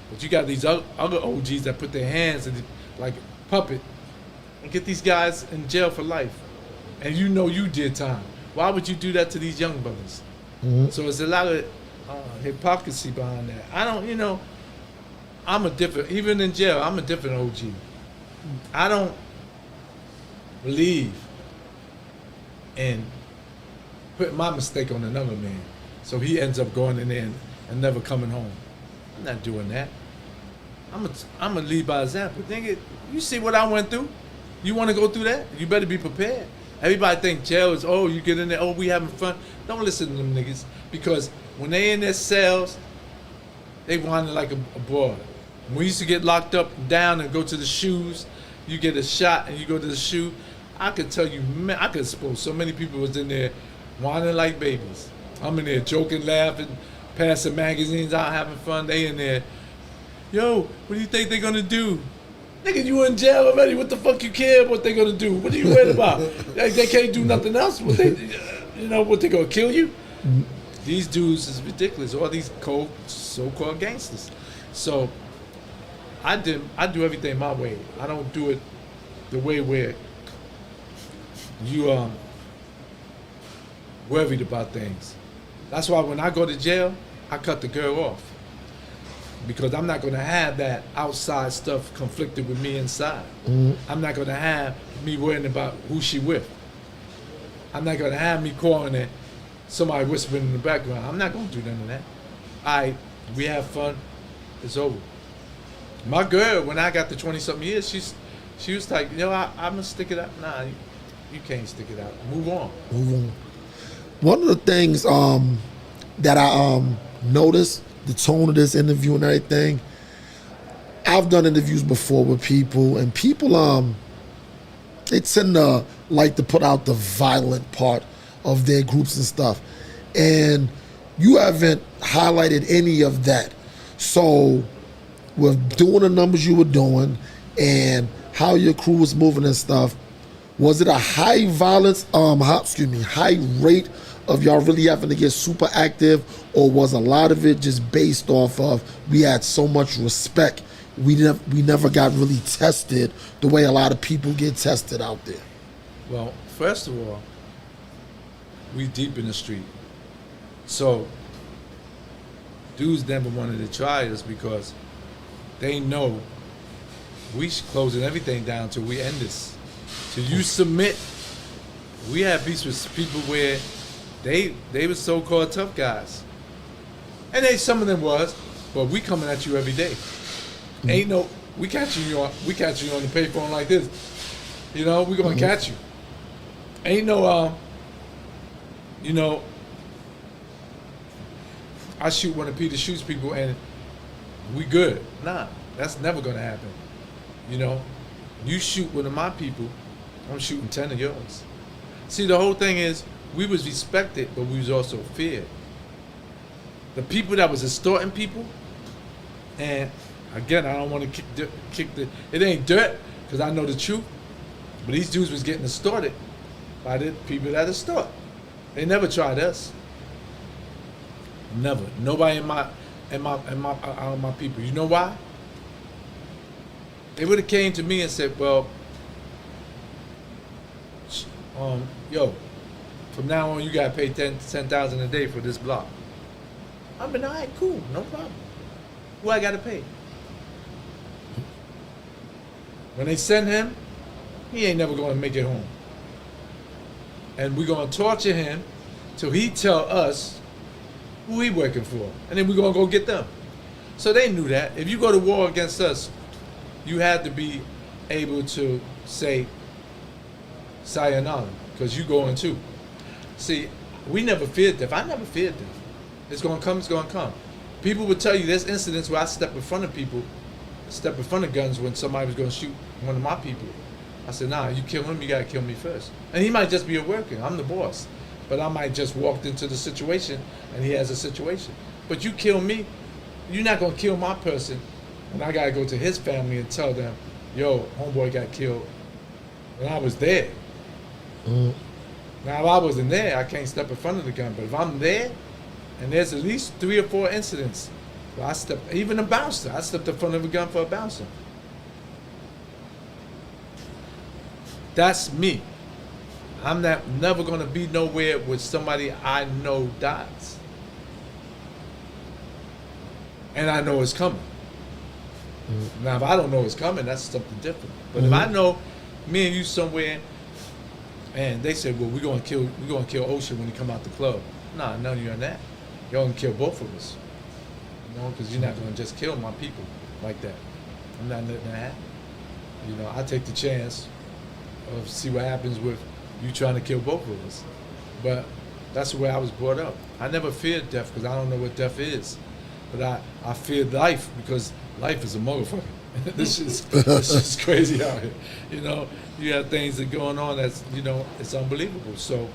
But you got these other OGs that put their hands in like a puppet and get these guys in jail for life. And you know you did time. Why would you do that to these young brothers? So it's a lot of hypocrisy behind that. I don't, you know, I'm a different, even in jail, I'm a different OG. I don't believe in putting my mistake on another man so he ends up going in there and never coming home. I'm not doing that. I'm a lead by example. Nigga, you see what I went through? You want to go through that? You better be prepared. Everybody think jail is, oh, you get in there, oh, we having fun. Don't listen to them niggas, because when they in their cells, they whining like a broad. When we used to get locked up and down and go to the shoes, you get a shot and you go to the shoe, I could tell you, man, I could suppose so many people was in there whining like babies. I'm in there joking, laughing, passing magazines out, having fun. They in there, yo, what do you think they gonna do? Nigga, you in jail already. What the fuck you care what they gonna do? What are you worried about? They can't do nothing else. What they, you know, what they gonna kill you? These dudes is ridiculous. All these so-called gangsters. So I do everything my way. I don't do it the way where you worried about things. That's why when I go to jail, I cut the girl off. Because I'm not going to have that outside stuff conflicted with me inside. I'm not going to have me worrying about who she with. I'm not going to have me calling it somebody whispering in the background. I'm not going to do none of that. We have fun. It's over. My girl, when I got to 20-something years, she was like, yo, I'm going to stick it out. Nah, you can't stick it out. Move on. One of the things that I noticed, the tone of this interview and everything, I've done interviews before with people, and people they tend to like to put out the violent part of their groups and stuff, and you haven't highlighted any of that. So with doing the numbers you were doing and how your crew was moving and stuff, was it a high violence, high rate of y'all really having to get super active, or was a lot of it just based off of we had so much respect, we never got really tested the way a lot of people get tested out there? Well, first of all, we deep in the street. So dudes never wanted to try us because they know we closing everything down till we end this. Till you submit. We had beefs with people where they were so-called tough guys. And some of them was, but we coming at you every day. Ain't no, we catching you on the payphone like this. You know, we gonna catch you. Ain't no, you know, I shoot one of Peter Shue's people and we good. Nah, that's never gonna happen. You know, you shoot one of my people, I'm shooting 10 of yours. See, the whole thing is, we was respected, but we was also feared. The people that was extorting people, and again, I don't want to kick the, it ain't dirt, because I know the truth, but these dudes was getting extorted by the people that extort. They never tried us. Never. Nobody in my people. You know why? They would have came to me and said, well, yo, from now on you gotta pay $10,000 a day for this block. I've been, all right, cool, no problem. Who I gotta pay? When they send him, he ain't never gonna make it home. And we're gonna torture him till he tell us who he working for. And then we're gonna go get them. So they knew that. If you go to war against us, you had to be able to say sayonara, because you going too. See, we never feared death. I never feared death. It's gonna come, it's gonna come. People would tell you there's incidents where I step in front of people, step in front of guns when somebody was gonna shoot one of my people. I said, nah, you kill him, you gotta kill me first. And he might just be a worker, I'm the boss. But I might just walked into the situation and he has a situation. But you kill me, you're not gonna kill my person, and I gotta go to his family and tell them, yo, homeboy got killed when I was there. Now, if I wasn't there, I can't step in front of the gun. But if I'm there And there's at least 3 or 4 incidents where I stepped, even a bouncer, I stepped in front of a gun for a bouncer. That's me. I'm never gonna be nowhere with somebody I know dies. And I know it's coming. Now, if I don't know it's coming, that's something different. But if I know me and you somewhere, and they say, well, we're gonna kill Oshin when he come out the club. Nah, none of you on that. Y'all gonna kill both of us. You know, because you're not gonna just kill my people like that. I'm not letting that happen. You know, I take the chance of see what happens with you trying to kill both of us. But that's the way I was brought up. I never feared death because I don't know what death is. But I feared life because life is a motherfucker. This is crazy out here. You know, you have things that going on that's, you know, it's unbelievable. So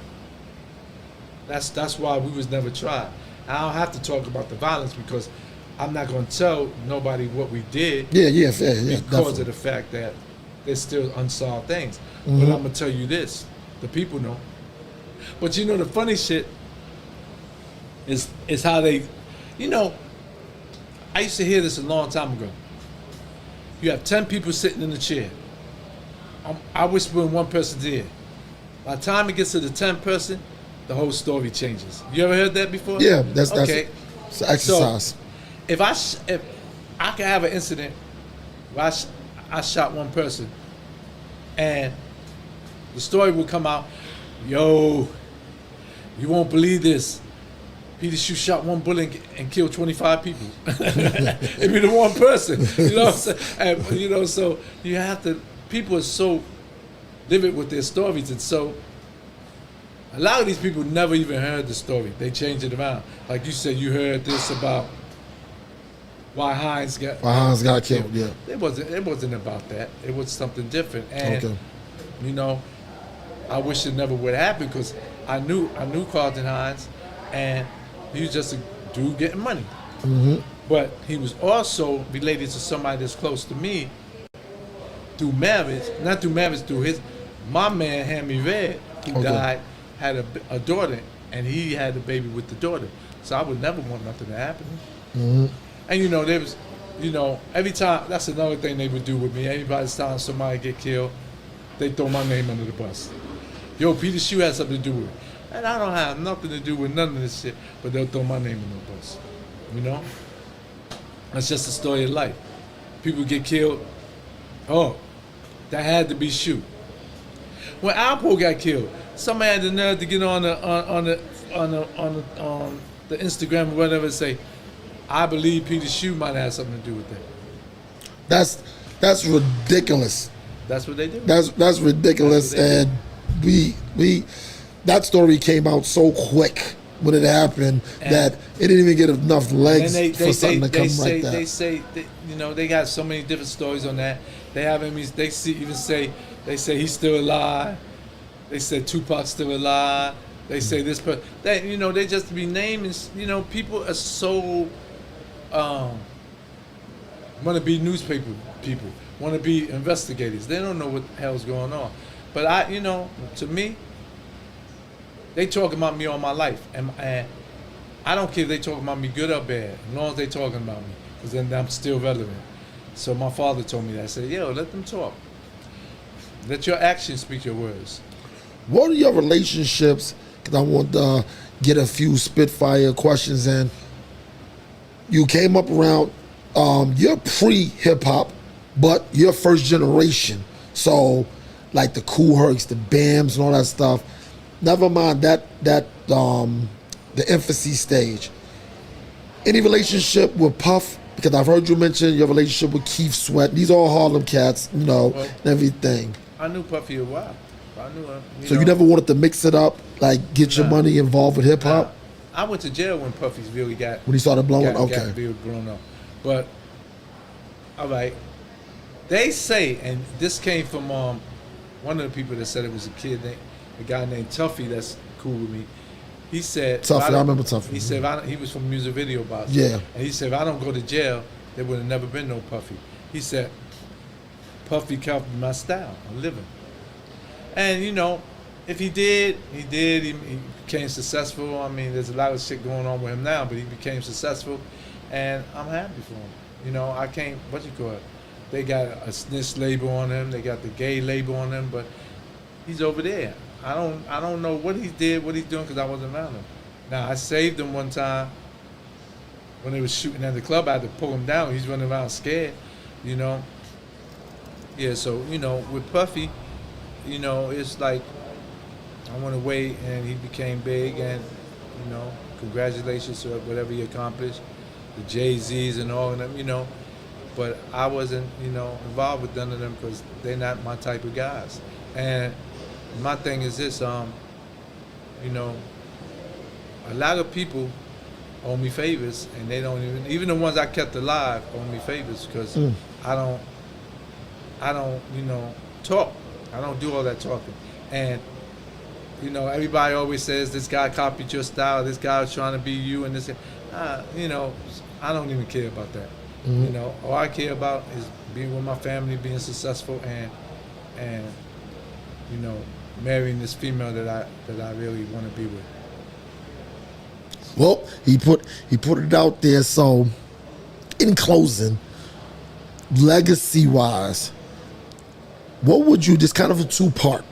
that's why we was never tried. I don't have to talk about the violence because I'm not going to tell nobody what we did. Yeah, fair. Yeah, because definitely. of the fact that there's still unsolved things. But I'm going to tell you this. The people know. But you know, the funny shit is how they, you know, I used to hear this a long time ago. You have 10 people sitting in the chair. I whisper in one person's ear. By the time it gets to the 10th person, the whole story changes. You ever heard that before? Yeah, that's okay. It's an exercise. So, if I could have an incident where I shot one person, and the story would come out, yo, you won't believe this. Peter Shue shot one bullet and killed 25 people. It'd be the one person, you know what I'm saying? And, you know, so you have to, people are so vivid with their stories, and so a lot of these people never even heard the story. They change it around. Like you said, you heard this about why Hines got killed. Yeah, it wasn't about that. It was something different, and you know, I wish it never would happen because I knew Carlton Hines, and he was just a dude getting money. But he was also related to somebody that's close to me through marriage, not through marriage, through my man, Hammy Red, who died, had a daughter, and he had a baby with the daughter. So I would never want nothing to happen. And you know, there was, you know, every time, that's another thing they would do with me. Every time somebody get killed, they throw my name under the bus. Yo, Peter Shue had something to do with it. And I don't have nothing to do with none of this shit, but they'll throw my name under the bus. You know? That's just the story of life. People get killed. Oh, that had to be Shue. When Alpo got killed, somebody had the nerve to get on the Instagram or whatever and say, I believe Peter Shue might have something to do with that. That's ridiculous. That's what they do. That's ridiculous, and we that story came out so quick when it happened that it didn't even get enough legs for something to come like that. They say, you know, they got so many different stories on that. They have him. They say he's still alive. They said Tupac's still alive. They say this person. You know, they just be naming. You know, people are so want to be newspaper people, want to be investigators. They don't know what the hell's going on. But you know, to me, they talk about me all my life, and I don't care if they talk about me good or bad, as long as they talking about me, because then I'm still relevant. So my father told me that. I said, yo, let them talk. Let your actions speak your words. What are your relationships? Because I want to get a few Spitfire questions in. You came up around, you're pre-hip hop, but you're first generation. So, like the Kool Hercs, the Bams, and all that stuff. Never mind the infancy stage. Any relationship with Puff? Because I've heard you mention your relationship with Keith Sweat. These are all Harlem cats, you know, and everything. I knew Puffy a while. I knew him. You never wanted to mix it up, like get your money involved with hip hop? I went to jail when Puffy's really got... When he started blowing? Got really blown up. But, all right. They say, and this came from one of the people that said it was a guy named Tuffy that's cool with me. He said... Tuffy, I remember Tuffy. He said, he was from a music video box. Yeah. And he said, if I don't go to jail, there would have never been no Puffy. He said, Puffy copied my style of living. And, you know, If he did, he did. He became successful. I mean, there's a lot of shit going on with him now, but he became successful, and I'm happy for him. You know, I can't. What you call it? They got a snitch label on him. They got the gay label on him, but he's over there. I don't know what he did, what he's doing, because I wasn't around him. Now I saved him one time when they was shooting at the club. I had to pull him down. He's running around scared. You know. Yeah. So you know, with Puffy, you know, it's like I went away and he became big, and you know, congratulations to whatever he accomplished, the Jay-Z's and all of them, you know. But I wasn't, you know, involved with none of them because they're not my type of guys. And my thing is this, you know, a lot of people owe me favors, and they don't even the ones I kept alive owe me favors because I don't, you know, talk. I don't do all that talking. And you know, everybody always says this guy copied your style, this guy was trying to be you, and this, you know, I don't even care about that. You know, all I care about is being with my family, being successful, and you know, marrying this female that I really want to be with. Well, he put it out there. So, in closing, legacy-wise, what would you? This kind of a two-part.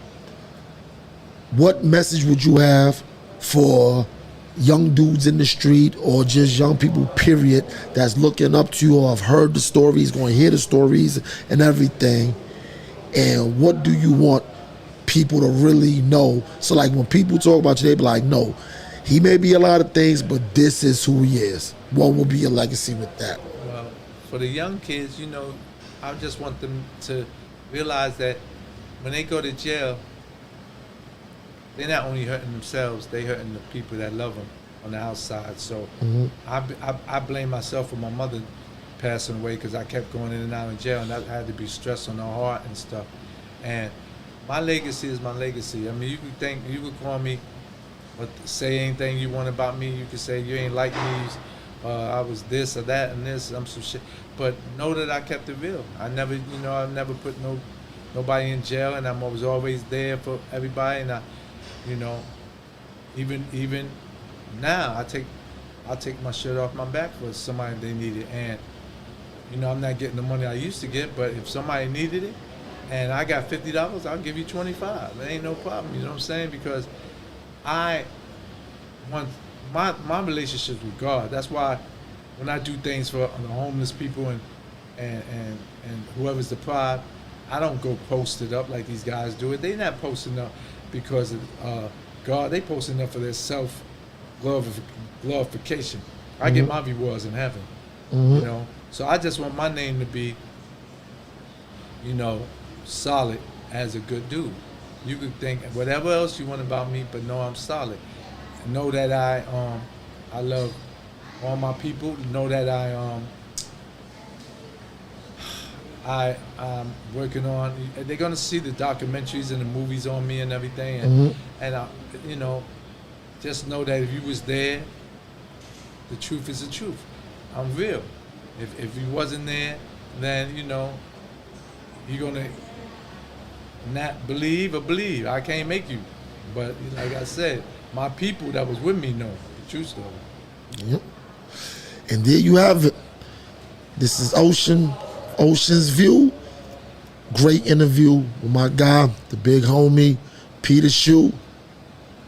What message would you have for young dudes in the street, or just young people, period, that's looking up to you or have heard the stories, going to hear the stories and everything? And what do you want people to really know? So like when people talk about you, they be like, no, he may be a lot of things, but this is who he is. What will be your legacy with that? Well, for the young kids, you know, I just want them to realize that when they go to jail, they're not only hurting themselves, they're hurting the people that love them on the outside. So I blame myself for my mother passing away because I kept going in and out of jail, and I had to be stressed on the heart and stuff. And my legacy is my legacy. I mean, you could call me, or say anything you want about me. You could say you ain't like me, I was this or that and this, I'm some shit. But know that I kept it real. I never put nobody in jail, and I was always there for everybody. And you know, even now, I take my shirt off my back for somebody they need it. And you know, I'm not getting the money I used to get, but if somebody needed it, and I got $50, I'll give you 25. It ain't no problem. You know what I'm saying? Because I want my relationships with God. That's why when I do things for the homeless people and whoever's deprived, I don't go post it up like these guys do it. They not posting up because of God. They posting up for their self glorification. I get my rewards in heaven. You know, so I just want my name to be, you know, solid as a good dude. You could think whatever else you want about me, but know I'm solid. Know that I love all my people. Know that I'm working on. They're gonna see the documentaries and the movies on me and everything, and you know, just know that if you was there, the truth is the truth. I'm real. If you wasn't there, then you know, you're gonna not believe or believe. I can't make you, but like I said, my people that was with me know the true story. Yep. And there you have it. This is Oshin's View. Great interview with my guy, the big homie, Peter Shue.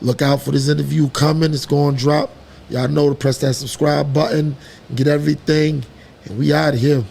Look out for this interview coming. It's going to drop. Y'all know to press that subscribe button and get everything. And we out of here.